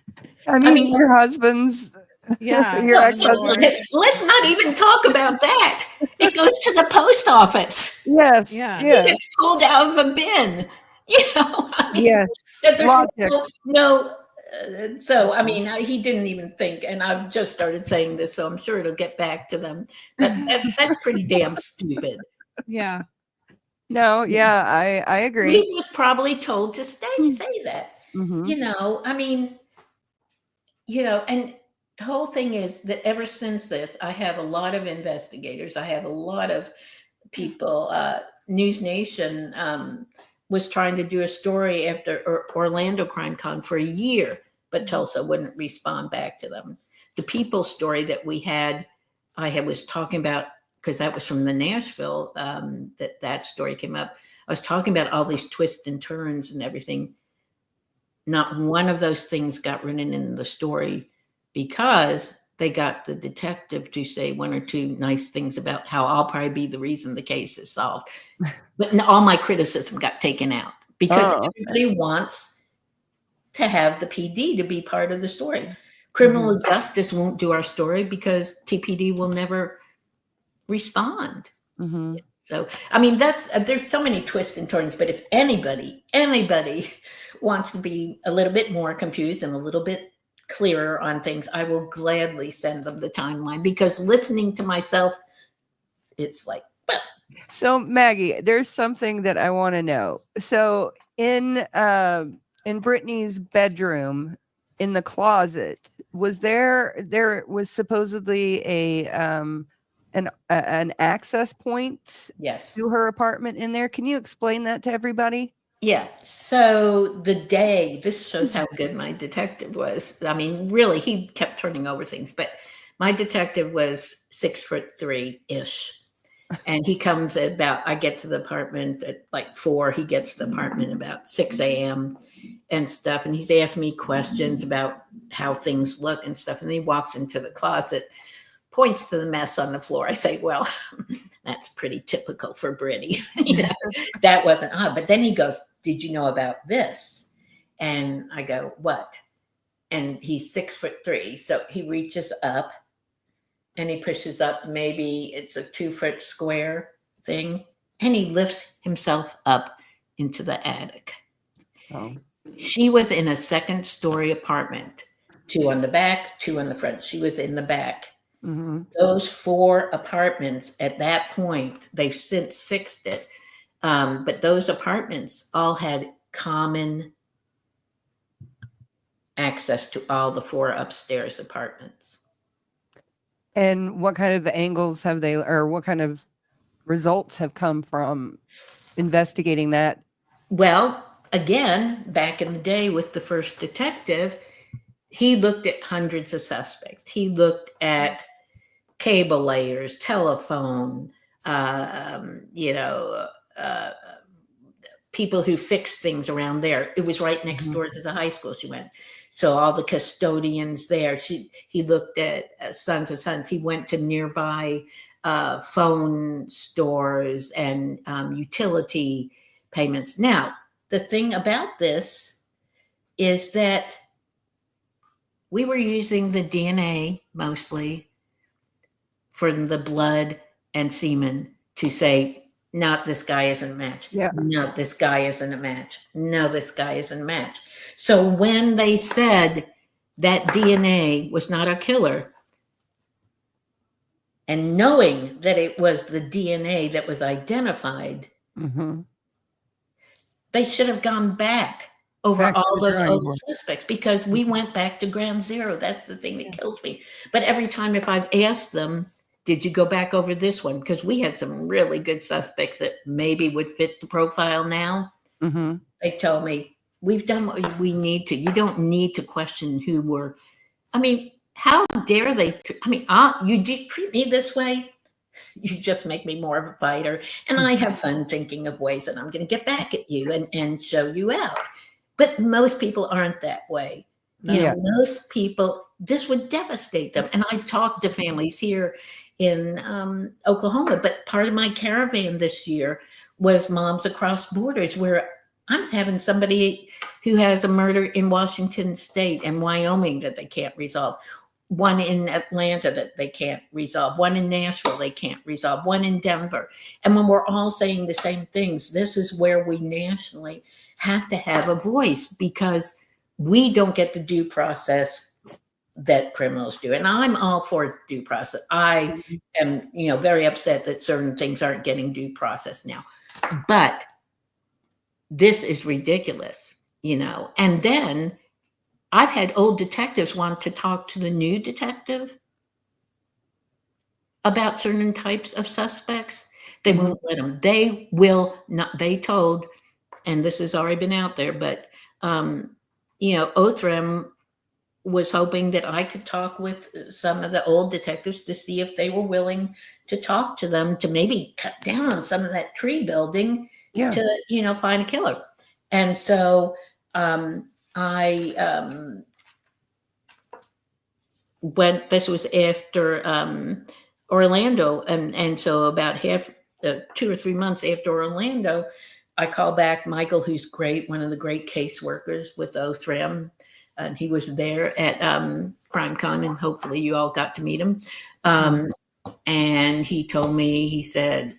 I mean your husband's, Yeah. your ex-husband. Let's not even talk about that. It goes to the post office. Yes. Yeah. It gets pulled out of a bin. Yes. There's Logic. So, I mean, he didn't even think, and I've just started saying this, so I'm sure it'll get back to them. That's pretty damn stupid. Yeah. No, yeah, I agree. He was probably told to say that. I mean, and the whole thing is that ever since this, I have a lot of investigators. I have a lot of people. News Nation was trying to do a story after Orlando Crime Con for a year, but Tulsa wouldn't respond back to them. The People story that we had, was talking about, because that was from the Nashville, that story came up. I was talking about all these twists and turns and everything. Not one of those things got written in the story because they got the detective to say 1 or 2 nice things about how I'll probably be the reason the case is solved. But all my criticism got taken out because everybody wants to have the PD to be part of the story. Criminal justice won't do our story because TPD will never respond. So, I mean, there's so many twists and turns, but if anybody wants to be a little bit more confused and a little bit clearer on things, I will gladly send them the timeline, because listening to myself it's like, So Maggie, there's something that I want to know. So in Brittany's bedroom, in the closet, was there was supposedly an access point yes. to her apartment in there? Can you explain that to everybody? Yeah. So this shows how good my detective was. I mean, really, he kept turning over things, but my detective was 6'3" ish. And he comes at I get to the apartment at like 4. He gets to the apartment about 6 a.m. and stuff. And he's asked me questions about how things look and stuff. And he walks into the closet, points to the mess on the floor. I say, well, that's pretty typical for Brittany. That wasn't odd. But then he goes, did you know about this? And I go, what? And he's 6'3". So he reaches up and he pushes up, maybe it's a 2-foot square thing, and he lifts himself up into the attic. Oh. She was in a 2nd-story apartment, 2 on the back, 2 on the front. She was in the back. Mm-hmm. Those 4 apartments at that point, they've since fixed it. But those apartments all had common access to all the 4 upstairs apartments. And what kind of angles have they, or what kind of results have come from investigating that? Well, again, back in the day with the first detective, he looked at hundreds of suspects. He looked at cable layers, telephone, people who fixed things around there. It was right next door to the high school she went. So all the custodians there, he looked at Sons of Sons. He went to nearby phone stores and utility payments. Now, the thing about this is that we were using the DNA mostly from the blood and semen to say, no, this guy isn't a match. Yeah. No, this guy isn't a match. No, this guy isn't a match. So when they said that DNA was not a killer, and knowing that it was the DNA that was identified, they should have gone back over all those old suspects, because we went back to ground zero. That's the thing that kills me. But every time if I've asked them, did you go back over this one? Because we had some really good suspects that maybe would fit the profile now. They tell me, we've done what we need to. You don't need to question who were. I mean, how dare they? I mean, you treat me this way. You just make me more of a fighter. And I have fun thinking of ways that I'm going to get back at you and show you out. But most people aren't that way. Most people, this would devastate them. And I talked to families here in Oklahoma, but part of my caravan this year was Moms Across Borders, where I'm having somebody who has a murder in Washington State and Wyoming that they can't resolve, one in Atlanta that they can't resolve, one in Nashville they can't resolve, one in Denver. And when we're all saying the same things, this is where we nationally have to have a voice, because we don't get the due process that criminals do. And I'm all for due process. I am, very upset that certain things aren't getting due process now. But this is ridiculous, And then I've had old detectives want to talk to the new detective about certain types of suspects. They won't let them. They will not. They told, and this has already been out there, but, Othram was hoping that I could talk with some of the old detectives to see if they were willing to talk to them to maybe cut down on some of that tree building to, find a killer. And so I went, this was after Orlando. And so about 2 or 3 months after Orlando, I called back Michael, who's great, one of the great caseworkers with Othram. And he was there at CrimeCon, and hopefully you all got to meet him. And he told me, he said,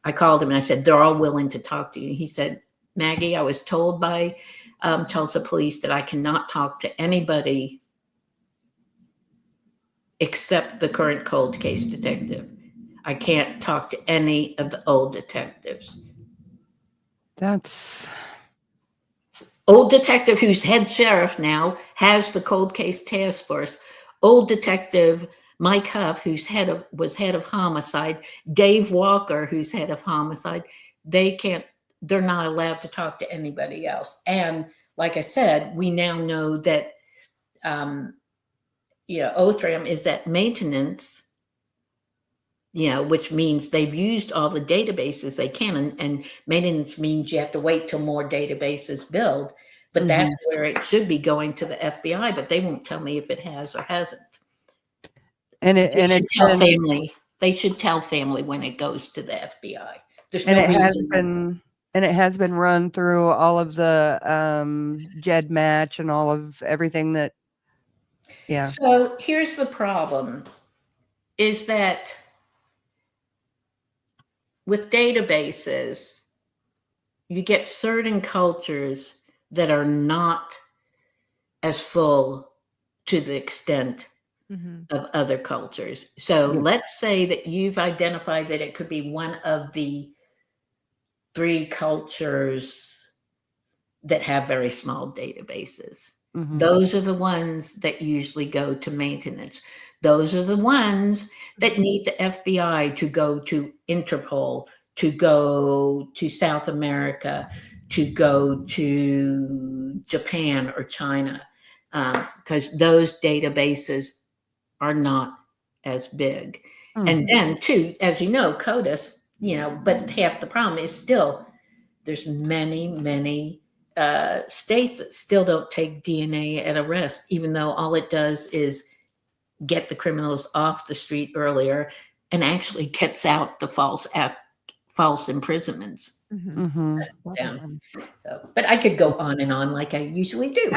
I called him and I said, they're all willing to talk to you. He said, Maggie, I was told by Tulsa police that I cannot talk to anybody except the current cold case detective. I can't talk to any of the old detectives. That's Old detective who's head sheriff now has the cold case task force. Old detective Mike Huff, who's was head of homicide. Dave Walker, who's head of homicide. They're not allowed to talk to anybody else. And like I said, we now know that, Othram is at maintenance, which means they've used all the databases they can. And maintenance means you have to wait till more databases build. But that's where it should be going to the FBI, but they won't tell me if it has or hasn't. and They should tell family when it goes to the FBI. There's and no it reason. has been and it has been run through all of the JED match and all of everything that. Yeah. So here's the problem: is that with databases, you get certain cultures that are not as full to the extent of other cultures. So let's say that you've identified that it could be one of the 3 cultures that have very small databases. Those are the ones that usually go to maintenance. Those are the ones that need the FBI to go to Interpol, to go to South America, to go to Japan or China, because those databases are not as big. And then too, as you know, CODIS, but half the problem is still there's many states that still don't take DNA at arrest, even though all it does is get the criminals off the street earlier and actually gets out the false imprisonments. So, but I could go on and on like I usually do.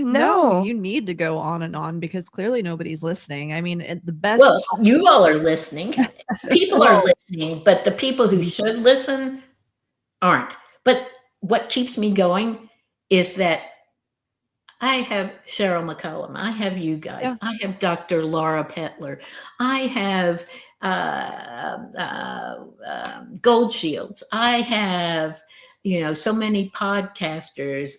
No, you need to go on and on because clearly nobody's listening. I mean, the best. Well, you all are listening. People are listening, but the people who should listen aren't. But what keeps me going is that I have Cheryl McCollum. I have you guys. Yeah. I have Dr. Laura Petler. I have Gold Shields. I have, so many podcasters,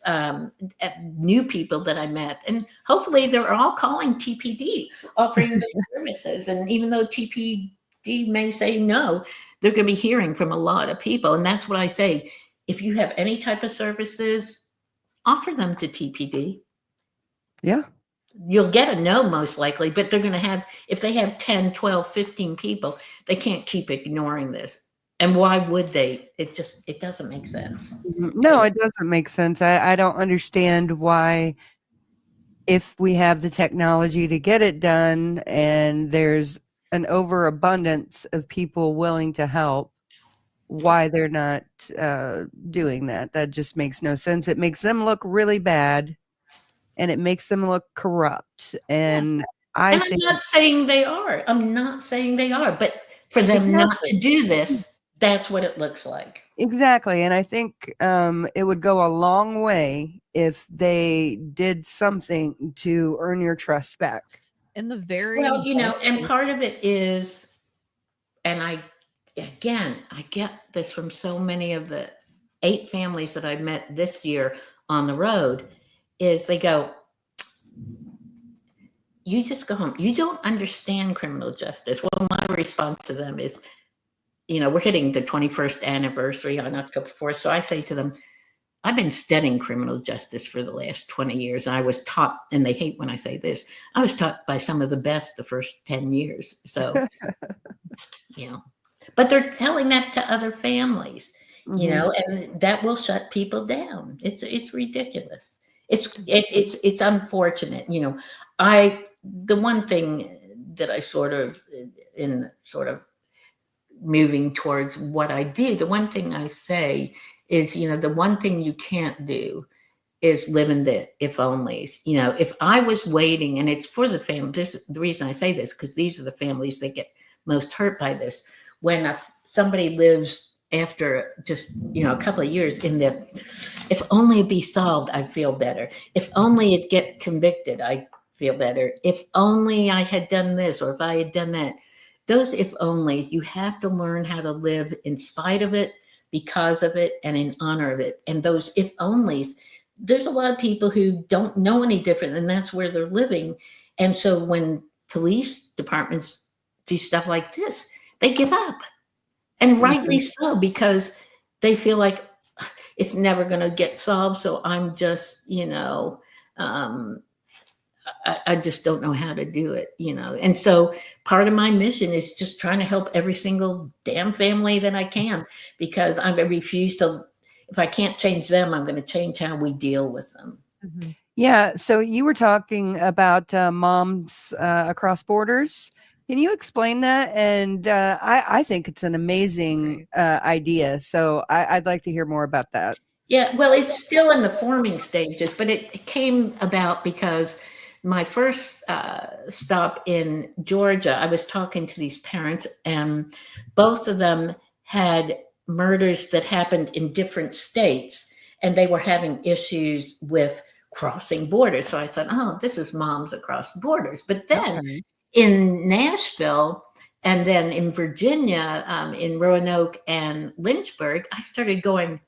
new people that I met. And hopefully they're all calling TPD, offering their services. And even though TPD may say no, they're going to be hearing from a lot of people. And that's what I say. If you have any type of services, offer them to TPD. Yeah. You'll get a no most likely, but they're going to have, if they have 10, 12, 15 people, they can't keep ignoring this. And why would they? It doesn't make sense. No, it doesn't make sense. I don't understand why, if we have the technology to get it done and there's an overabundance of people willing to help, why they're not doing that. That just makes no sense. It makes them look really bad. And it makes them look corrupt. And I'm not saying they are. But for them not to do this, that's what it looks like. Exactly. And I think it would go a long way if they did something to earn your trust back. In the very and part of it is, and I get this from so many of the 8 families that I met this year on the road, is they go, you just go home. You don't understand criminal justice. Well, my response to them is, we're hitting the 21st anniversary on October 4th. So I say to them, I've been studying criminal justice for the last 20 years. I was taught, and they hate when I say this, I was taught by some of the best the first 10 years. So, but they're telling that to other families, and that will shut people down. It's ridiculous. It's unfortunate. The one thing that I sort of moving towards what I do, the one thing I say is, the one thing you can't do is live in the if onlys. If I was waiting, and it's for the family, the reason I say this, because these are the families that get most hurt by this. When somebody lives after just, a couple of years in the, if only it be solved, I'd feel better. If only it get convicted, I feel better. If only I had done this, or if I had done that. those if onlys, you have to learn how to live in spite of it, because of it, and in honor of it. And those if onlys, there's a lot of people who don't know any different, and that's where they're living. And so when police departments do stuff like this, they give up. And rightly so, because they feel like it's never going to get solved. So I'm just, I just don't know how to do it, And so part of my mission is just trying to help every single damn family that I can, because I refuse to, if I can't change them, I'm going to change how we deal with them. Mm-hmm. Yeah. So you were talking about moms across borders. Can you explain that? And I think it's an amazing idea. So I'd like to hear more about that. Yeah, well, it's still in the forming stages, but it came about because my first stop in Georgia, I was talking to these parents, and both of them had murders that happened in different states, and they were having issues with crossing borders. So I thought, oh, this is moms across borders. But then in Nashville and then in Virginia, in Roanoke and Lynchburg, I started going,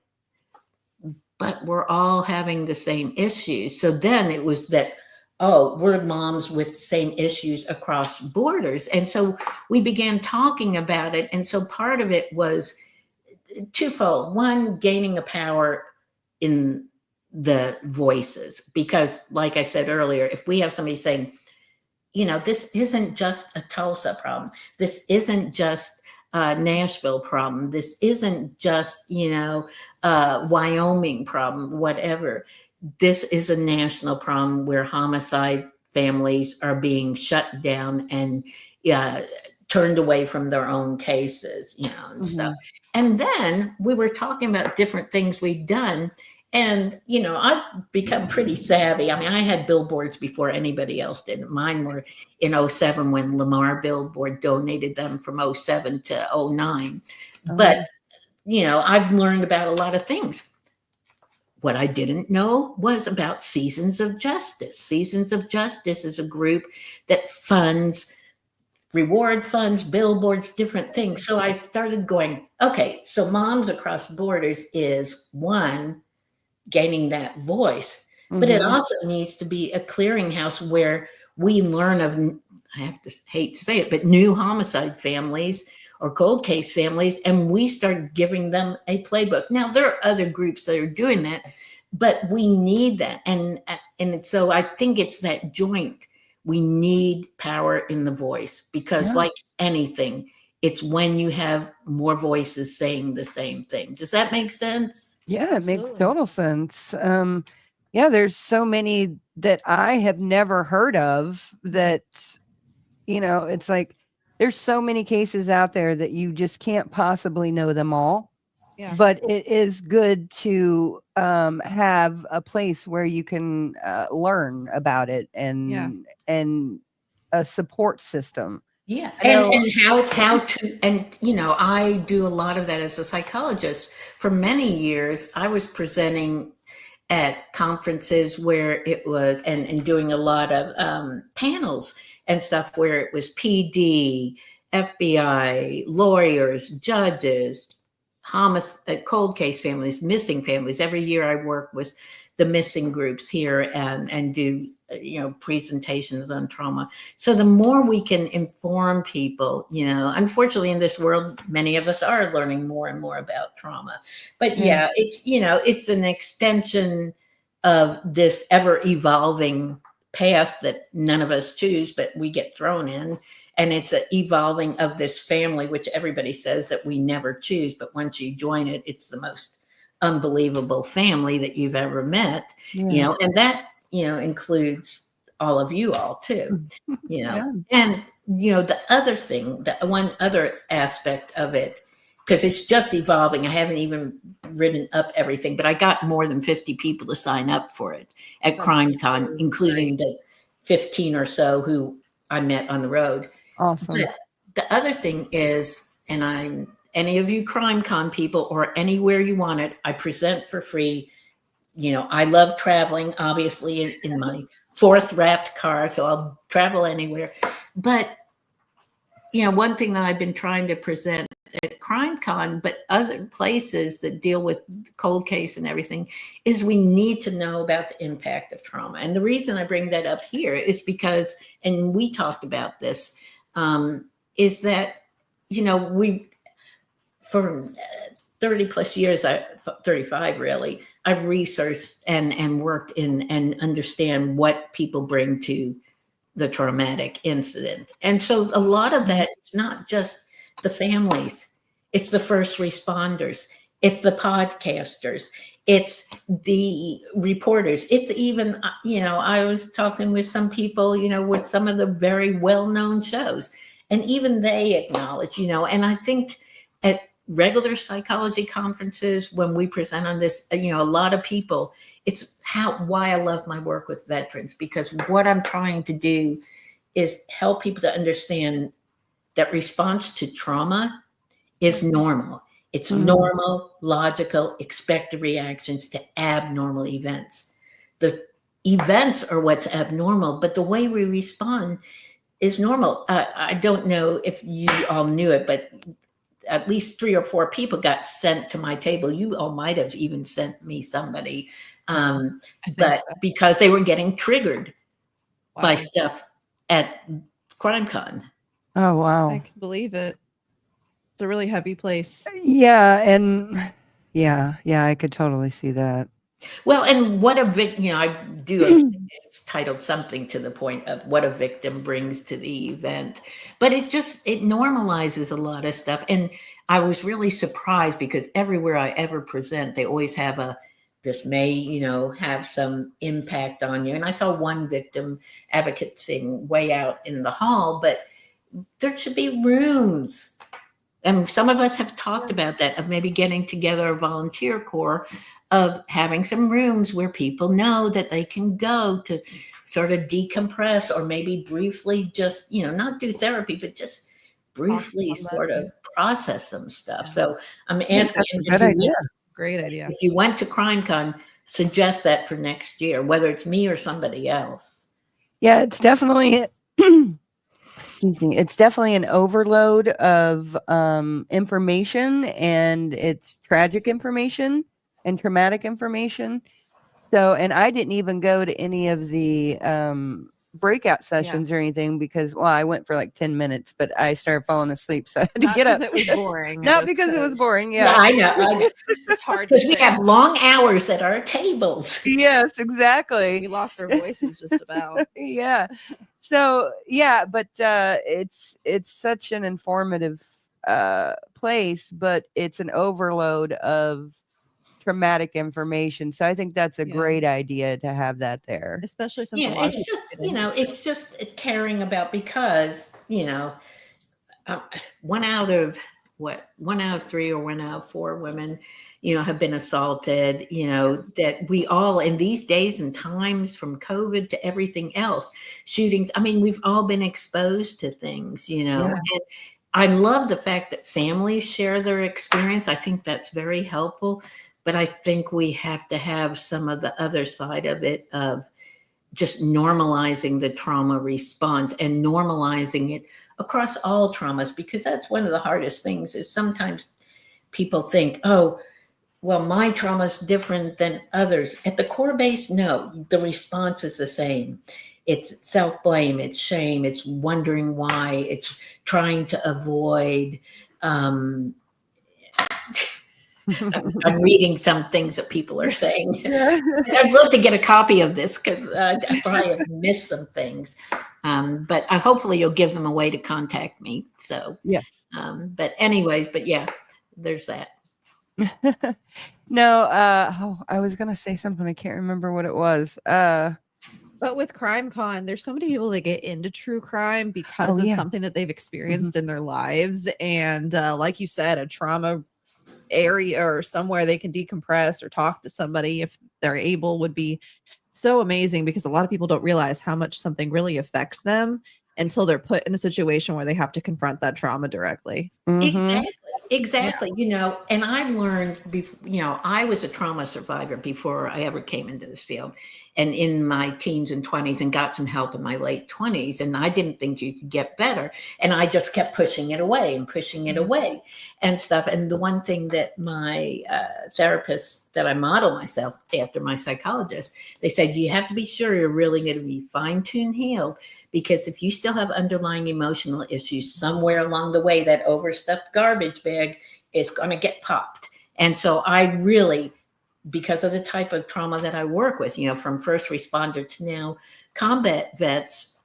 but we're all having the same issues. So then it was that, oh, we're moms with same issues across borders. And so we began talking about it. And so part of it was twofold. One, gaining a power in the voices, because like I said earlier, if we have somebody saying, this isn't just a Tulsa problem, this isn't just a Nashville problem, this isn't just Wyoming problem, whatever, this is a national problem where homicide families are being shut down and turned away from their own cases, and stuff. And then we were talking about different things we've done. And, I've become pretty savvy. I mean, I had billboards before anybody else did. Mine were in 2007 when Lamar Billboard donated them from 2007 to 2009. But, I've learned about a lot of things. What I didn't know was about Seasons of Justice. Seasons of Justice is a group that funds reward funds, billboards, different things. So I started going, okay, so Moms Across Borders is one, gaining that voice, but it also needs to be a clearinghouse where we learn of, I hate to say it, but new homicide families or cold case families, and we start giving them a playbook. Now, there are other groups that are doing that, but we need that. And so I think it's that joint. We need power in the voice, because like anything, it's when you have more voices saying the same thing. Does that make sense? Yeah, it makes total sense. There's so many that I have never heard of that, it's like there's so many cases out there that you just can't possibly know them all. Yeah. But it is good to have a place where you can learn about it and a support system. Yeah. And how to, and, I do a lot of that as a psychologist. For many years, I was presenting at conferences where it was, and doing a lot of panels and stuff where it was PD, FBI, lawyers, judges, cold case families, missing families. Every year I work with the missing groups here and do presentations on trauma. So the more we can inform people, unfortunately in this world, many of us are learning more and more about trauma. But it's, it's an extension of this ever evolving path that none of us choose, but we get thrown in. And it's an evolving of this family, which everybody says that we never choose. But once you join it, it's the most unbelievable family that you've ever met, and that, includes all of you all too, and, the other thing, the one other aspect of it, because it's just evolving. I haven't even written up everything, but I got more than 50 people to sign up for it at CrimeCon, including the 15 or so who I met on the road. Awesome. But the other thing is, and any of you CrimeCon people or anywhere you want it, I present for free. I love traveling, obviously, in my fourth wrapped car, so I'll travel anywhere. But one thing that I've been trying to present at CrimeCon, but other places that deal with cold case and everything, is we need to know about the impact of trauma. And the reason I bring that up here is because, and we talked about this, is that, we, for 30 plus years, 35 really, I've researched and worked in and understand what people bring to the traumatic incident. And so a lot of that is not just the families, it's the first responders, it's the podcasters, it's the reporters, it's even, I was talking with some people, with some of the very well-known shows, and even they acknowledge, and I think at regular psychology conferences, when we present on this, a lot of people, it's why I love my work with veterans, because what I'm trying to do is help people to understand that response to trauma is normal. It's normal, logical, expected reactions to abnormal events. The events are what's abnormal, but the way we respond is normal. I don't know if you all knew it, but at least 3 or 4 people got sent to my table. You all might have even sent me somebody, but because they were getting triggered by stuff at CrimeCon. Oh, wow. I can believe it. It's a really heavy place. Yeah. And yeah, I could totally see that. Well, and what a victim, I do, it's titled something to the point of what a victim brings to the event, but it normalizes a lot of stuff. And I was really surprised because everywhere I ever present, they always have this may, have some impact on you. And I saw one victim advocate thing way out in the hall, but there should be rooms. And some of us have talked about that, of maybe getting together a volunteer corps, of having some rooms where people know that they can go to sort of decompress, or maybe briefly just, not do therapy, but just briefly sort of process some stuff. Yeah. So I'm asking, Great idea. If you went to CrimeCon, suggest that for next year, whether it's me or somebody else. Yeah, it's definitely excuse me, it's definitely an overload of information, and it's tragic information and traumatic information. So, and I didn't even go to any of the breakout sessions or anything because, I went for like 10 minutes, but I started falling asleep. So I had to get up. It was boring. Not because it was boring. Yeah, I know. It's hard because we have long hours at our tables. Yes, exactly. We lost our voices just about. Yeah. So, yeah, but it's such an informative place, but it's an overload of traumatic information. So I think that's a great idea to have that there. Especially since it's just, it's just caring about, because, 1 out of 3 or 1 out of 4 women, have been assaulted, that we all, in these days and times, from COVID to everything else, shootings, we've all been exposed to things, and I love the fact that families share their experience. I think that's very helpful. But I think we have to have some of the other side of it, of just normalizing the trauma response and normalizing it across all traumas, because that's one of the hardest things. Is sometimes people think, oh, well, my trauma is different than others. At the core base, no, the response is the same. It's self-blame, it's shame, it's wondering why, it's trying to avoid. I'm reading some things that people are saying. I'd love to get a copy of this, because I probably have missed some things. But hopefully you'll give them a way to contact me. So yes. But anyways, there's that. No, I was gonna say something. I can't remember what it was. But with CrimeCon, there's so many people that get into true crime because of something that they've experienced in their lives. And like you said, a trauma area or somewhere they can decompress or talk to somebody if they're able would be so amazing, because a lot of people don't realize how much something really affects them until they're put in a situation where they have to confront that trauma directly. Exactly. And I learned, I was a trauma survivor before I ever came into this field. and in my teens and 20s, and got some help in my late 20s. And I didn't think you could get better. And I just kept pushing it away and pushing it away and stuff. And the one thing that my therapist that I model myself after, my psychologist, they said, you have to be sure you're really going to be fine-tuned healed, because if you still have underlying emotional issues somewhere along the way, that overstuffed garbage bag is going to get popped. And so I really, because of the type of trauma that I work with, from first responder to now combat vets,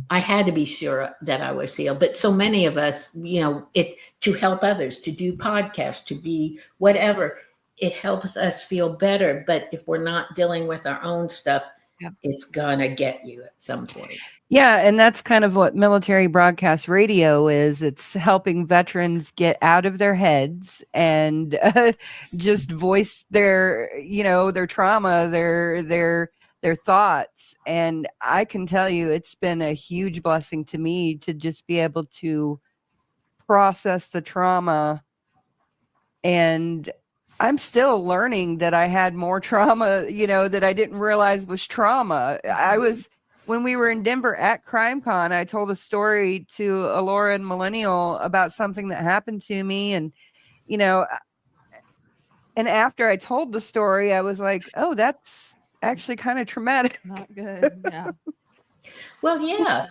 I had to be sure that I was healed. But so many of us, to help others, to do podcasts, to be whatever, it helps us feel better. But if we're not dealing with our own stuff, it's gonna get you at some point. Yeah, and that's kind of what military broadcast radio is. It's helping veterans get out of their heads and just voice their, their trauma, their thoughts. And I can tell you, it's been a huge blessing to me to just be able to process the trauma. And I'm still learning that I had more trauma, that I didn't realize was trauma. When we were in Denver at CrimeCon, I told a story to Alaura and Millennial about something that happened to me. And, and after I told the story, I was like, oh, that's actually kind of traumatic. Not good. Yeah. Well, yeah.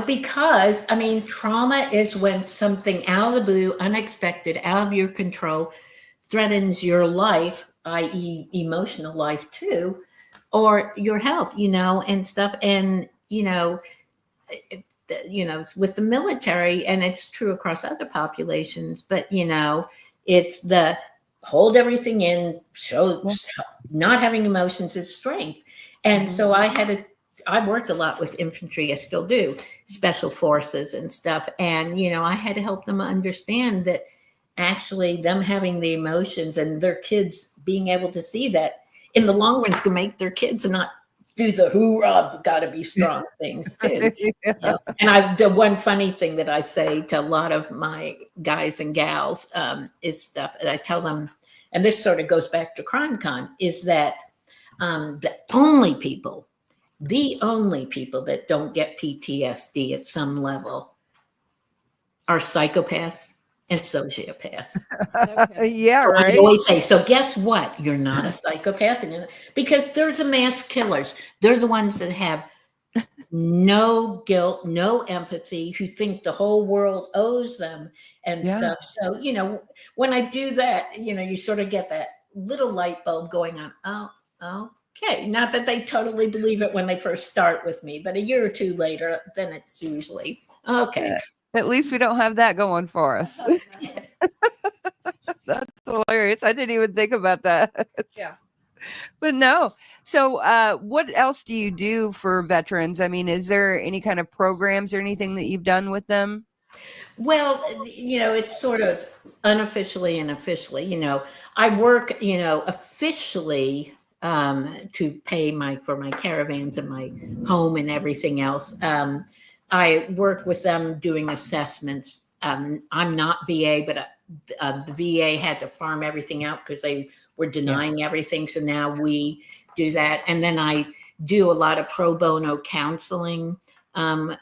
Because trauma is when something out of the blue, unexpected, out of your control, threatens your life, i.e. emotional life too, or your health, and stuff. And, with the military, and it's true across other populations, but, it's the hold everything in, show not having emotions is strength. And so I worked a lot with infantry, I still do, special forces and stuff. And, I had to help them understand that actually them having the emotions and their kids being able to see that in the long run can make their kids not do the hoorah, gotta be strong things too. And the one funny thing that I say to a lot of my guys and gals is stuff, and I tell them, and this sort of goes back to CrimeCon, is that the only people that don't get PTSD at some level are psychopaths and sociopaths. Okay. Yeah, So right. I always say, so guess what? You're not a psychopath, because they're the mass killers. They're the ones that have no guilt, no empathy, who think the whole world owes them and stuff. So, when I do that, you sort of get that little light bulb going on. Oh, okay. Not that they totally believe it when they first start with me, but a year or two later, then it's usually okay. At least we don't have that going for us. That's hilarious. I didn't even think about that. Yeah. But no. So what else do you do for veterans? I mean, is there any kind of programs or anything that you've done with them? Well, it's sort of unofficially and officially. I work, officially to pay for my caravans and my home and everything else. I work with them doing assessments. I'm not VA, but the VA had to farm everything out because they were denying everything. So now we do that. And then I do a lot of pro bono counseling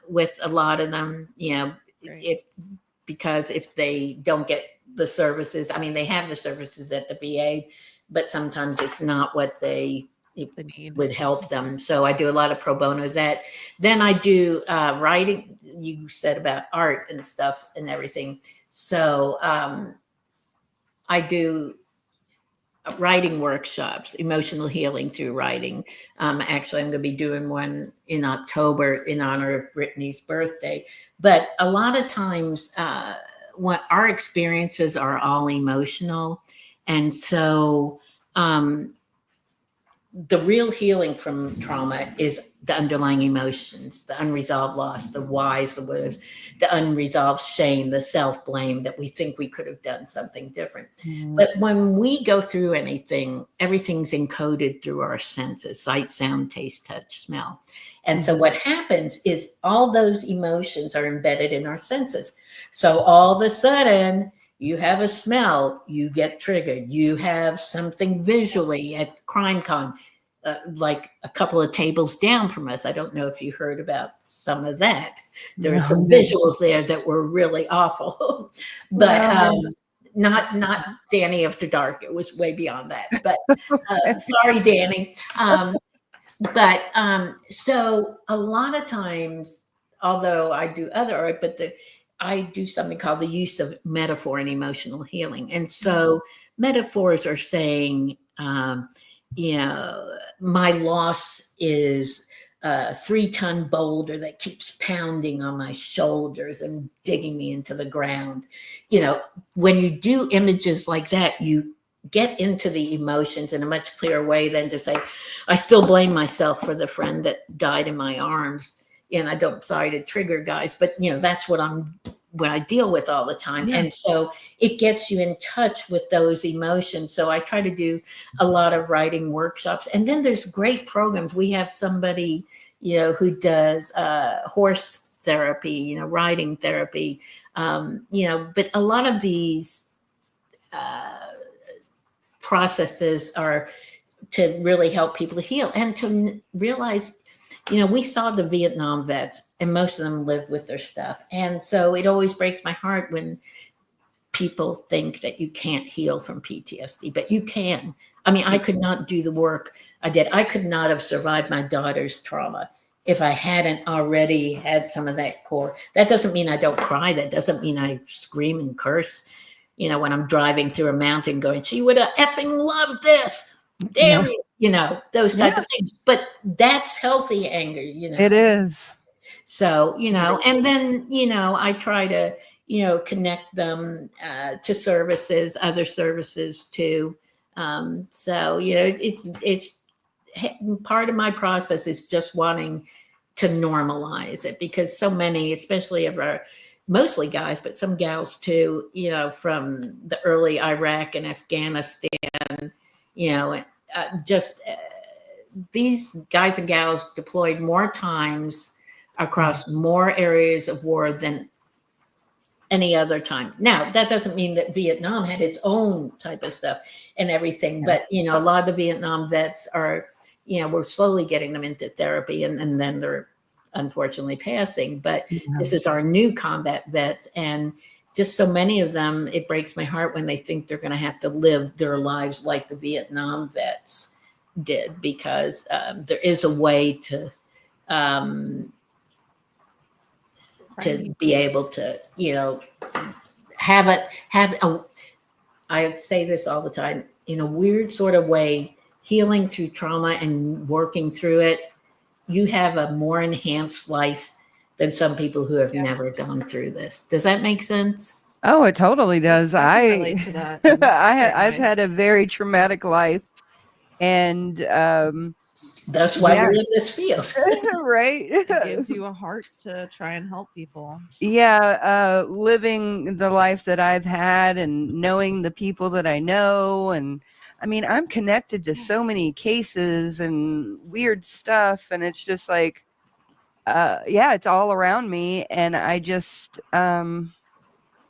with a lot of them, because if they don't get the services, they have the services at the VA, but sometimes it's not what they would help them. So I do a lot of pro bono that. Then I do writing. You said about art and stuff and everything. So I do writing workshops, emotional healing through writing. Actually, I'm going to be doing one in October in honor of Brittany's birthday. But a lot of times what our experiences are all emotional. And so the real healing from trauma is the underlying emotions, the unresolved loss, the whys, the what-ifs, the unresolved shame, the self-blame that we think we could have done something different. But when we go through anything, everything's encoded through our senses: sight, sound, taste, touch, smell. And so what happens is all those emotions are embedded in our senses. So all of a sudden, you have a smell, you get triggered. You have something visually at CrimeCon. like a couple of tables down from us. I don't know if you heard about some of that. There were No. some visuals there that were really awful, but not Danny After Dark. It was way beyond that. But sorry, Danny. So a lot of times, although I do other art, but I do something called the use of metaphor in emotional healing. And so metaphors are saying, my loss is a 3-ton boulder that keeps pounding on my shoulders and digging me into the ground. When you do images like that, you get into the emotions in a much clearer way than to say, I still blame myself for the friend that died in my arms. And I don't, sorry to trigger guys, but that's what I deal with all the time. Yeah. And so it gets you in touch with those emotions. So I try to do a lot of writing workshops. And then there's great programs. We have somebody, who does horse therapy, riding therapy, but a lot of these processes are to really help people to heal and to realize, we saw the Vietnam vets and most of them lived with their stuff. And so it always breaks my heart when people think that you can't heal from PTSD, but you can. I mean, I could not do the work I did. I could not have survived my daughter's trauma if I hadn't already had some of that core. That doesn't mean I don't cry. That doesn't mean I scream and curse, when I'm driving through a mountain going, she would have effing loved this. Damn it, those type of things. But that's healthy anger, It is. So, and then, I try to, connect them to services, other services too. So, it's part of my process is just wanting to normalize it, because so many, especially of our, mostly guys, but some gals too, from the early Iraq and Afghanistan, these guys and gals deployed more times across more areas of war than any other time. Now, that doesn't mean that Vietnam had its own type of stuff and everything, but, a lot of the Vietnam vets are, we're slowly getting them into therapy and then they're unfortunately passing. But this is our new combat vets, and just so many of them, it breaks my heart when they think they're going to have to live their lives like the Vietnam vets did, because there is a way to be able to, I say this all the time, in a weird sort of way, healing through trauma and working through it, you have a more enhanced life than some people who have never gone through this. Does that make sense? Oh, it totally does. I can relate to that. I've had a very traumatic life, and that's why you're in this field. Right? It gives you a heart to try and help people. Yeah, living the life that I've had and knowing the people that I know, and I mean, I'm connected to so many cases and weird stuff, and it's just like, it's all around me, and I just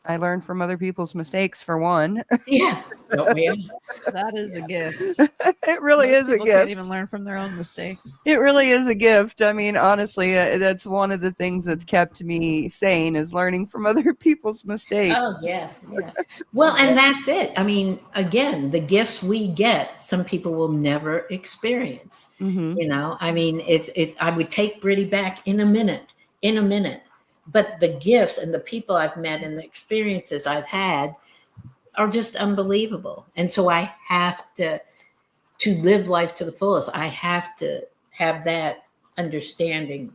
I learn from other people's mistakes, for one. Yeah. That is a gift. It really is a gift. Can't even learn from their own mistakes. It really is a gift. I mean, honestly, that's one of the things that's kept me sane, is learning from other people's mistakes. Oh, yes. Yeah. Well, and that's it. I mean, again, the gifts we get, some people will never experience. Mm-hmm. I mean, I would take Brittany back in a minute. But the gifts and the people I've met and the experiences I've had are just unbelievable. And so I have to live life to the fullest. I have to have that understanding,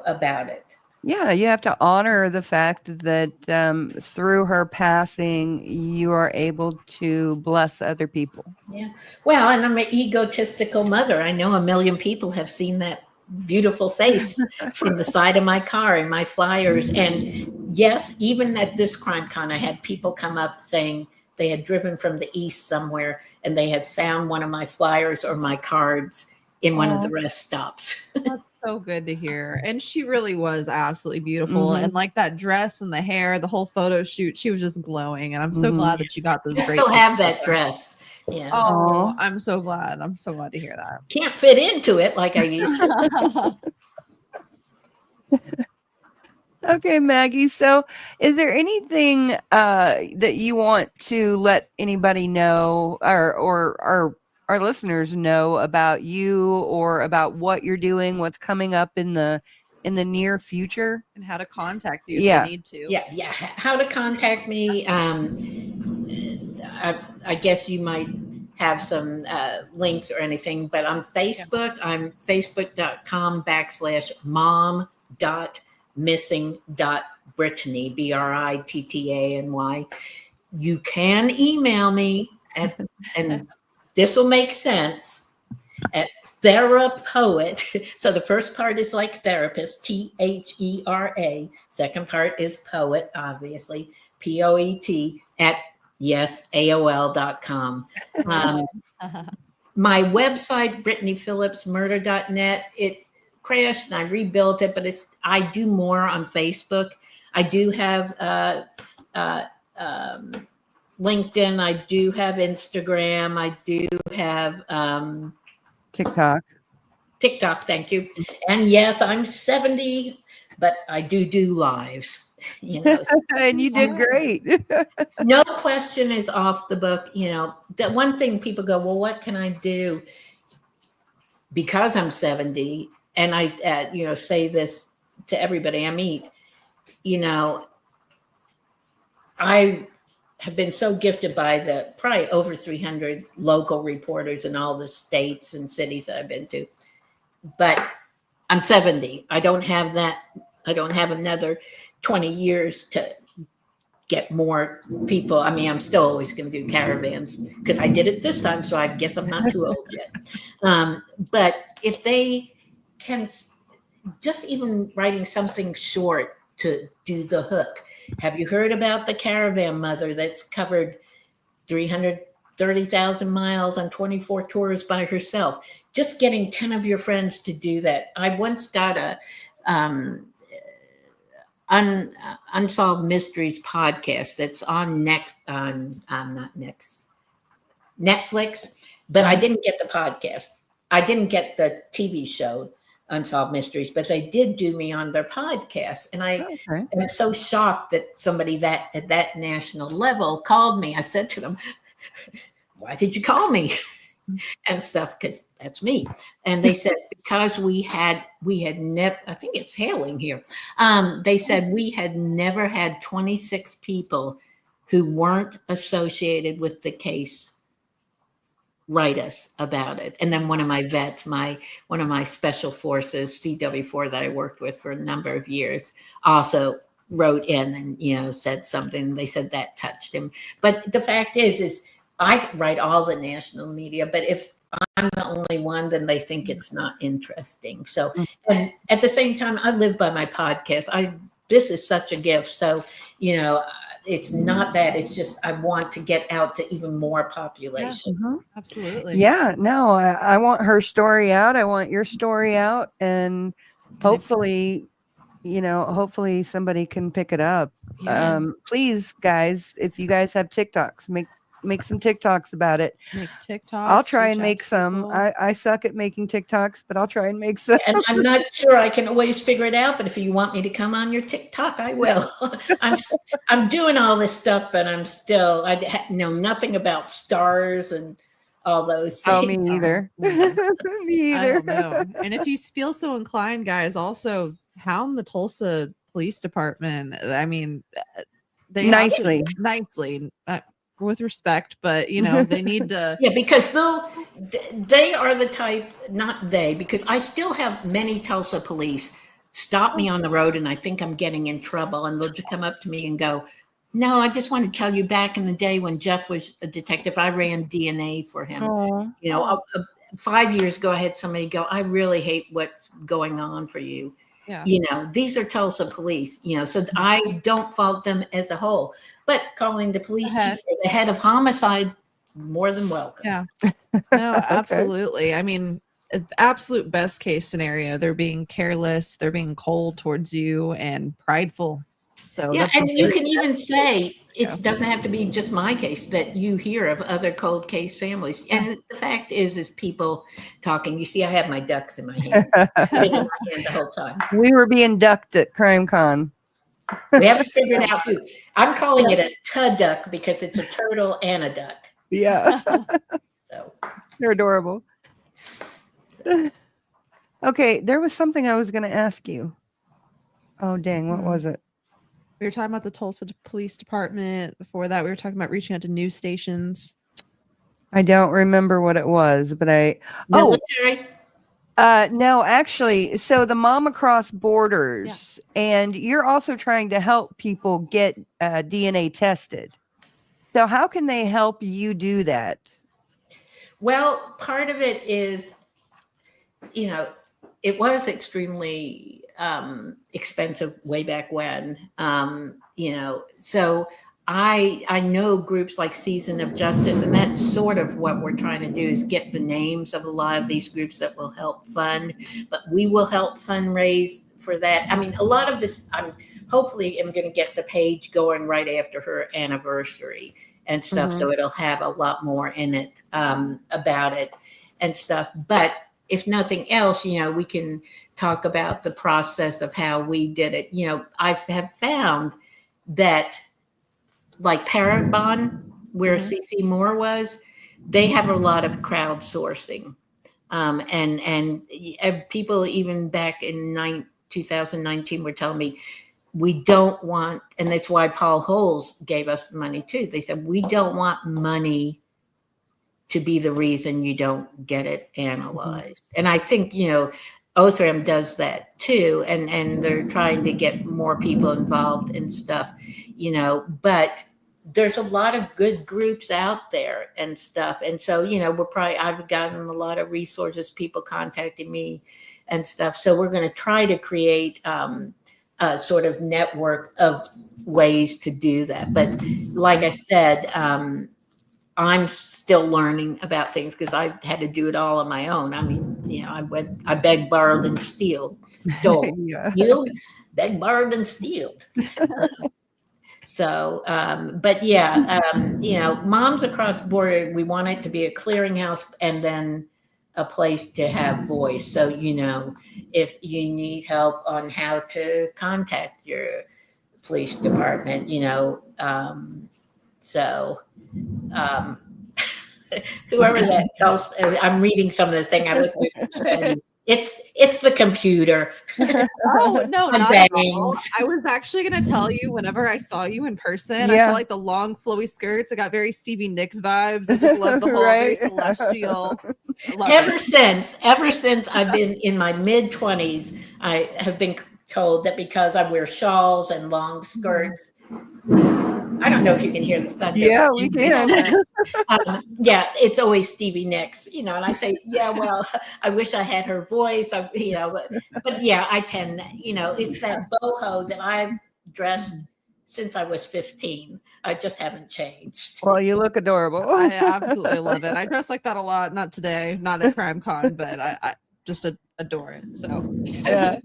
about it. Yeah, you have to honor the fact that through her passing, you are able to bless other people. Yeah. Well, and I'm an egotistical mother. I know 1 million people have seen that beautiful face from the side of my car and my flyers. And yes, even at this crime con, I had people come up saying they had driven from the east somewhere and they had found one of my flyers or my cards in one of the rest stops. That's so good to hear. And she really was absolutely beautiful. And like that dress and the hair, the whole photo shoot, she was just glowing. And I'm so glad that you got those. I still have that dress. Yeah. Oh, I'm so glad. I'm so glad to hear that. Can't fit into it like I used to. Okay, Maggie. So, is there anything that you want to let anybody know, or our listeners know about you, or about what you're doing, what's coming up in the near future, and how to contact you if Yeah. they need to? Yeah. How to contact me? I guess you might have some links or anything, but on Facebook, I'm facebook.com/mom.missing.Brittany, Brittany. You can email me and this will make sense, at therapoet. So the first part is like therapist, THERA. Second part is poet, obviously, POET, at AOL.com. My website, BrittanyPhillipsMurder.net, it crashed and I rebuilt it, but I do more on Facebook. I do have LinkedIn. I do have Instagram. I do have TikTok. Thank you. And yes, I'm 70, but I do lives. And you did great. No question is off the book. That one thing people go, well, what can I do? Because I'm 70, and I say this to everybody I meet. I have been so gifted by the probably over 300 local reporters in all the states and cities that I've been to. But I'm 70. I don't have that. I don't have another 20 years to get more people. I mean, I'm still always going to do caravans because I did it this time. So I guess I'm not too old yet. But if they can just even writing something short to do the hook. Have you heard about the caravan mother that's covered 330,000 miles on 24 tours by herself? Just getting 10 of your friends to do that. I once got a Unsolved Mysteries podcast that's on Netflix, but I didn't get the podcast. I didn't get the TV show Unsolved Mysteries, but they did do me on their podcast. And I am so shocked that somebody that at that national level called me. I said to them, why did you call me? And stuff, because that's me. And they said, because we had never, I think it's hailing here. They said we had never had 26 people who weren't associated with the case write us about it. And then one of my vets, one of my special forces, CW4 that I worked with for a number of years, also wrote in and, said something. They said that touched him. But the fact is I write all the national media, but if I'm the only one, then they think it's not interesting. So, and at the same time, I live by my podcast. This is such a gift. So, it's not that, it's just I want to get out to even more population. Yeah, absolutely. Yeah, no, I want her story out. I want your story out, and hopefully somebody can pick it up. Yeah. Please, guys, if you guys have TikToks, make some TikToks about it. Make TikToks. I'll try and make some. I suck at making TikToks, but I'll try and make some. And I'm not sure I can always figure it out, but if you want me to come on your TikTok, I will. I'm doing all this stuff, but I know nothing about stars and all those things. Oh, me either. Me either. I don't know. And if you feel so inclined, guys, also hound the Tulsa Police Department. I mean, they nicely. With respect, but they need to. Yeah, because they are the type, not they, because I still have many Tulsa police stop me on the road and I think I'm getting in trouble, and they'll just come up to me and go, no, I just want to tell you, back in the day when Jeff was a detective, I ran DNA for him. 5 years ago, I had somebody go, I really hate what's going on for you. Yeah. These are Tulsa police, so I don't fault them as a whole, but calling the police chief the head of homicide, more than welcome. Yeah, no, absolutely. I mean, absolute best case scenario, they're being careless, they're being cold towards you and prideful. So yeah, and you can even say, it doesn't have to be just my case that you hear of other cold case families. And the fact is people talking. You see, I have my ducks in my hand. Been in my hand the whole time. We were being ducked at CrimeCon. We haven't figured out who. I'm calling it a duck because it's a turtle and a duck. Yeah. So They're adorable. So. Okay, there was something I was going to ask you. Oh, dang, what was it? We were talking about the Tulsa Police Department. Before that, we were talking about reaching out to news stations. I don't remember what it was, but Military. No, actually, so the Mom Across Borders, and you're also trying to help people get DNA tested. So how can they help you do that? Well, part of it is, it was extremely expensive way back when, so I know groups like Season of Justice, and that's sort of what we're trying to do is get the names of a lot of these groups that will help fund, but we will help fundraise for that. I mean, a lot of this, hopefully I'm going to get the page going right after her anniversary and stuff. So it'll have a lot more in it about it and stuff. But if nothing else, we can talk about the process of how we did it. I have found that like Parabon, where CC Moore was, they have a lot of crowdsourcing. And people even back in 2019 were telling me, we don't want, and that's why Paul Holes gave us the money too. They said, we don't want money to be the reason you don't get it analyzed. And I think, Othram does that too. And they're trying to get more people involved and stuff, but there's a lot of good groups out there and stuff. And so, I've gotten a lot of resources, people contacting me and stuff. So we're going to try to create a sort of network of ways to do that. But like I said, I'm still learning about things because I had to do it all on my own. I mean, I begged, borrowed, and stole. Begged, borrowed, and stealed. So, but Moms Across Border, we want it to be a clearinghouse and then a place to have voice. So, if you need help on how to contact your police department, whoever that tells, I'm reading some of the thing I look at. It's the computer. Oh, no, not at all. I was actually going to tell you whenever I saw you in person, I saw like the long flowy skirts. I got very Stevie Nicks vibes. I just love the whole very celestial. Ever since I've been in my mid-20s, I have been told that because I wear shawls and long skirts, I don't know if you can hear the sun. Yeah, we can. It's always Stevie Nicks, and I say, well, I wish I had her voice, but I tend, it's that boho that I've dressed since I was 15. I just haven't changed. Well, you look adorable. I absolutely love it. I dress like that a lot. Not today, not at CrimeCon, but I just adore it. So yeah.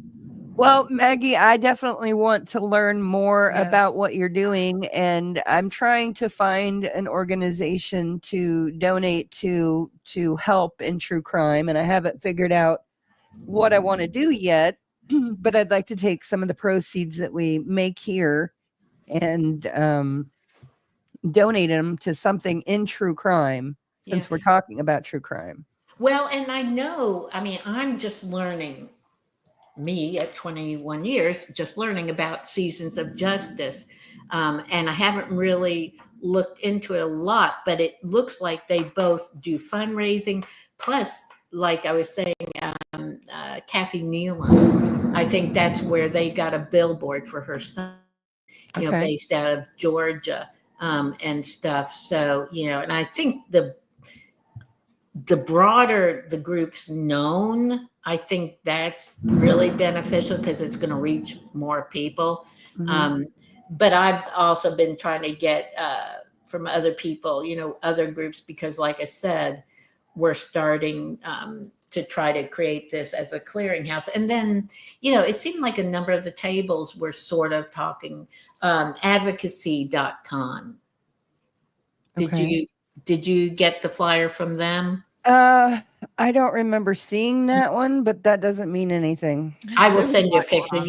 Well, Maggie, I definitely want to learn more about what you're doing, and I'm trying to find an organization to donate to help in true crime, and I haven't figured out what I want to do yet, but I'd like to take some of the proceeds that we make here and donate them to something in true crime, since we're talking about true crime. Well, and I'm just learning. Me at 21 years, just learning about Seasons of Justice. And I haven't really looked into it a lot, but it looks like they both do fundraising. Plus, like I was saying, Kathy Nealon, I think that's where they got a billboard for her son, based out of Georgia and stuff. So, and I think the broader the group's known, I think that's really beneficial because it's going to reach more people. But I've also been trying to get from other people, other groups, because like I said, we're starting to try to create this as a clearinghouse. And then, it seemed like a number of the tables were sort of talking, advocacy.com. Did you get the flyer from them? I don't remember seeing that one, but that doesn't mean anything. I will send you a picture.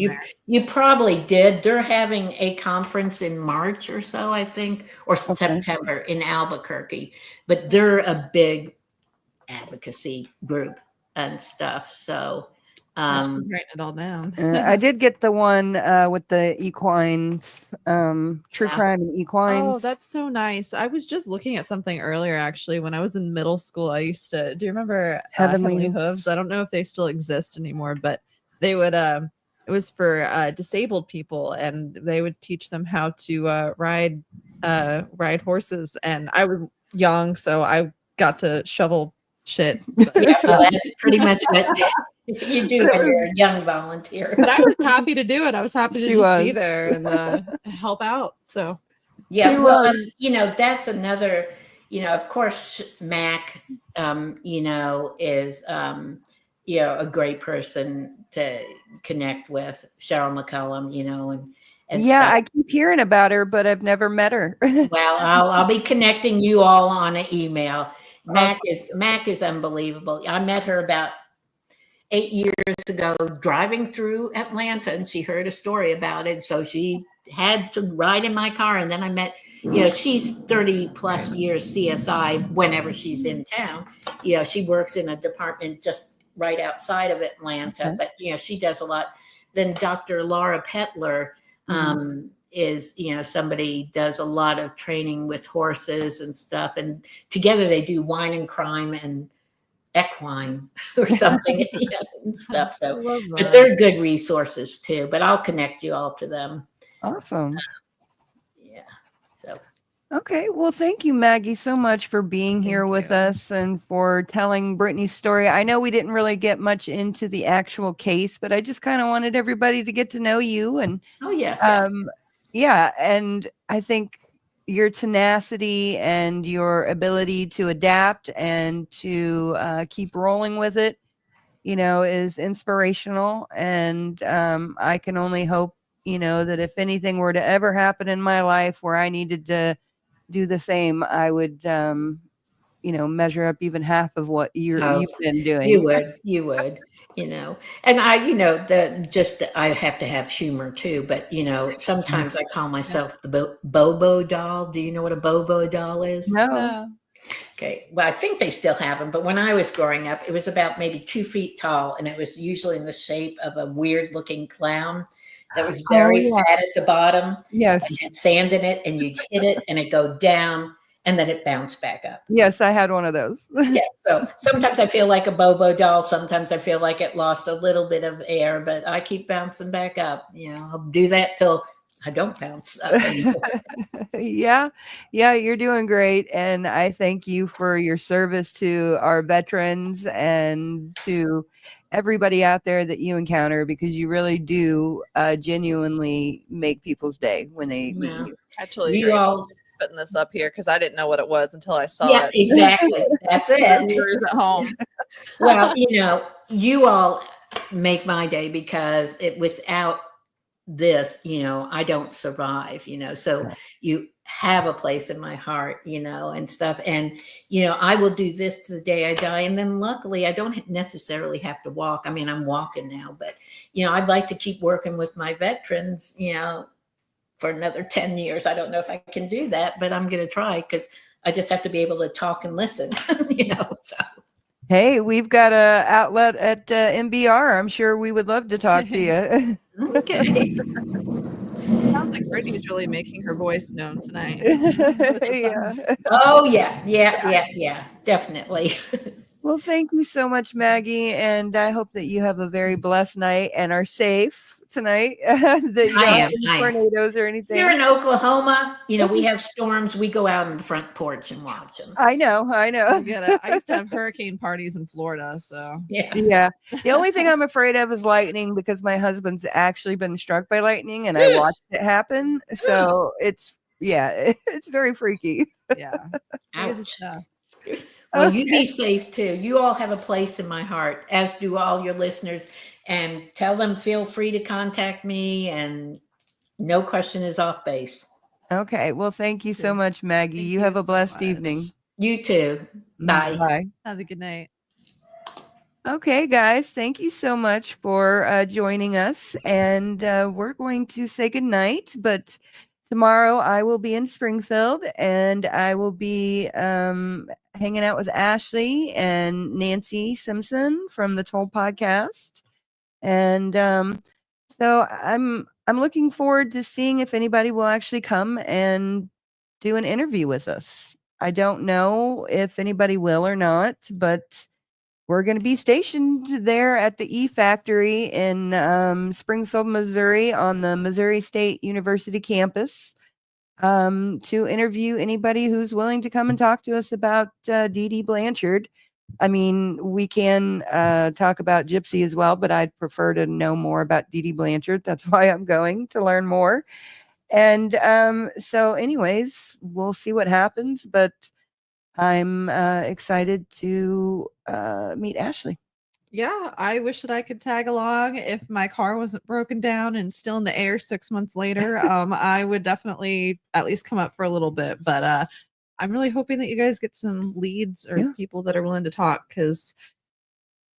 You probably did. They're having a conference in March or so, I think, or September in Albuquerque, but they're a big advocacy group and stuff. So writing it all down. I did get the one with the equines, true crime and equines. Oh, that's so nice. I was just looking at something earlier, actually. When I was in middle school, I used to, do you remember Heavenly Hooves? I don't know if they still exist anymore, but they would, it was for disabled people, and they would teach them how to ride horses. And I was young, so I got to shovel shit. Yeah, well, that's pretty much what you do when you're a young volunteer. But I was happy to do it. I was happy to just be there and help out. So yeah, well, that's another, of course, Mac, is, a great person to connect with. Cheryl McCullum, and yeah, stuff. I keep hearing about her, but I've never met her. Well, I'll be connecting you all on an email. Mac is unbelievable. I met her about 8 years ago driving through Atlanta, and she heard a story about it. So she had to ride in my car. And then I met, she's 30 plus years CSI whenever she's in town. She works in a department just right outside of Atlanta, but, she does a lot. Then Dr. Laura Petler is, somebody does a lot of training with horses and stuff. And together they do wine and crime and equine or something and stuff. So, but they're good resources too. But I'll connect you all to them. Awesome. Yeah. So. Okay. Well, thank you, Maggie, so much for being here with us and for telling Brittany's story. I know we didn't really get much into the actual case, but I just kind of wanted everybody to get to know you. And yeah, and I think your tenacity and your ability to adapt and to keep rolling with it, is inspirational. And I can only hope, that if anything were to ever happen in my life where I needed to do the same, I would, measure up even half of what you've been doing. You would, and I have to have humor too, but sometimes I call myself the Bobo doll. Do you know what a Bobo doll is? No. Okay. Well, I think they still have them, but when I was growing up, it was about maybe 2 feet tall, and it was usually in the shape of a weird looking clown that was very fat at the bottom. Yes. And had sand in it, and you'd hit it and it'd go down and then it bounced back up. Yes, I had one of those. Yeah. So sometimes I feel like a Bobo doll. Sometimes I feel like it lost a little bit of air, but I keep bouncing back up. I'll do that till I don't bounce up anymore. Yeah, you're doing great. And I thank you for your service to our veterans and to everybody out there that you encounter, because you really do genuinely make people's day when they meet you. Actually, you all putting this up here because I didn't know what it was until I saw it. Exactly. That's it. Viewers at home. Well, you all make my day, because without this, I don't survive, so you have a place in my heart, and stuff. And, I will do this to the day I die. And then luckily I don't necessarily have to walk. I mean, I'm walking now, but, I'd like to keep working with my veterans, for another 10 years. I don't know if I can do that, but I'm going to try, because I just have to be able to talk and listen, so. Hey, we've got a outlet at MBR. I'm sure we would love to talk to you. Okay. Sounds like Brittany's really making her voice known tonight. Yeah. Oh, yeah, definitely. Well, thank you so much, Maggie. And I hope that you have a very blessed night and are safe tonight. That you don't have any tornadoes or anything. Here in Oklahoma, we have storms. We go out on the front porch and watch them. I know. I used to have hurricane parties in Florida, so yeah. The only thing I'm afraid of is lightning, because my husband's actually been struck by lightning and I watched it happen. So it's very freaky. Yeah. Ouch. Well, you Okay. be safe too. You all have a place in my heart, as do all your listeners. And tell them feel free to contact me, and no question is off base. Okay. Well, thank you so much, Maggie. Thank You have you a so blessed much. evening. You too. Bye. Bye. Have a good night. Okay, guys, thank you so much for joining us. And we're going to say goodnight. But tomorrow I will be in Springfield and I will be hanging out with Ashley and Nancy Simpson from the Toll Podcast. And so I'm looking forward to seeing if anybody will actually come and do an interview with us. I don't know if anybody will or not, but we're going to be stationed there at the E Factory in Springfield, Missouri, on the Missouri State University campus, to interview anybody who's willing to come and talk to us about Dee Dee Blanchard. I mean, we can talk about Gypsy as well, but I'd prefer to know more about Dee Dee Blanchard. That's why I'm going to learn more. And so anyways, we'll see what happens, but I'm excited to meet Ashley. Yeah, I wish that I could tag along. If my car wasn't broken down and still in the air 6 months later, I would definitely at least come up for a little bit. But I'm really hoping that you guys get some leads or people that are willing to talk, because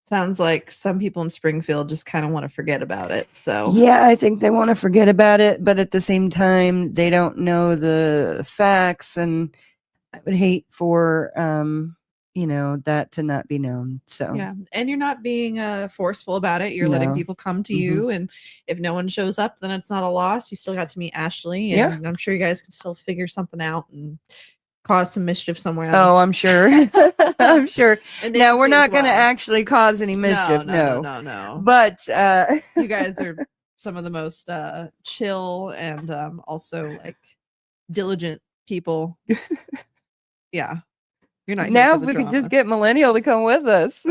sounds like some people in Springfield just kind of want to forget about it. So yeah, I think they want to forget about it, but at the same time, they don't know the facts, and I would hate for that to not be known. So yeah, and you're not being forceful about it. You're letting No. people come to you, and if no one shows up, then it's not a loss. You still got to meet Ashley, and I'm sure you guys can still figure something out and cause some mischief somewhere else. Oh, I'm sure. I'm sure. And No, we're Nancy not as going to well. actually cause any mischief. No. But You guys are some of the most chill and also like diligent people. Yeah. You're not here now for the we could drama. just get Millennial to come with us.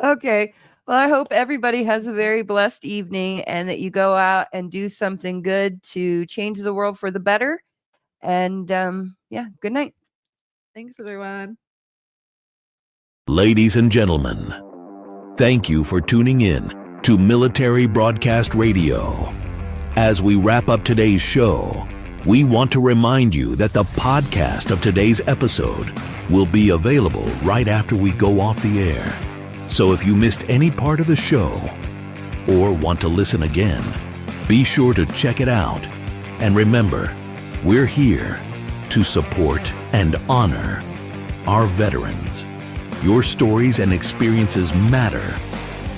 Okay. Well, I hope everybody has a very blessed evening and that you go out and do something good to change the world for the better. And good night. Thanks, everyone. Ladies and gentlemen, thank you for tuning in to Military Broadcast Radio. As we wrap up today's show, we want to remind you that the podcast of today's episode will be available right after we go off the air. So if you missed any part of the show or want to listen again, be sure to check it out. And remember, we're here to support and honor our veterans. Your stories and experiences matter,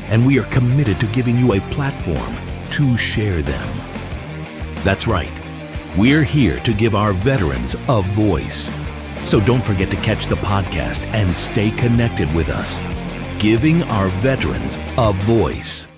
and we are committed to giving you a platform to share them. That's right. We're here to give our veterans a voice. So don't forget to catch the podcast and stay connected with us. Giving our veterans a voice.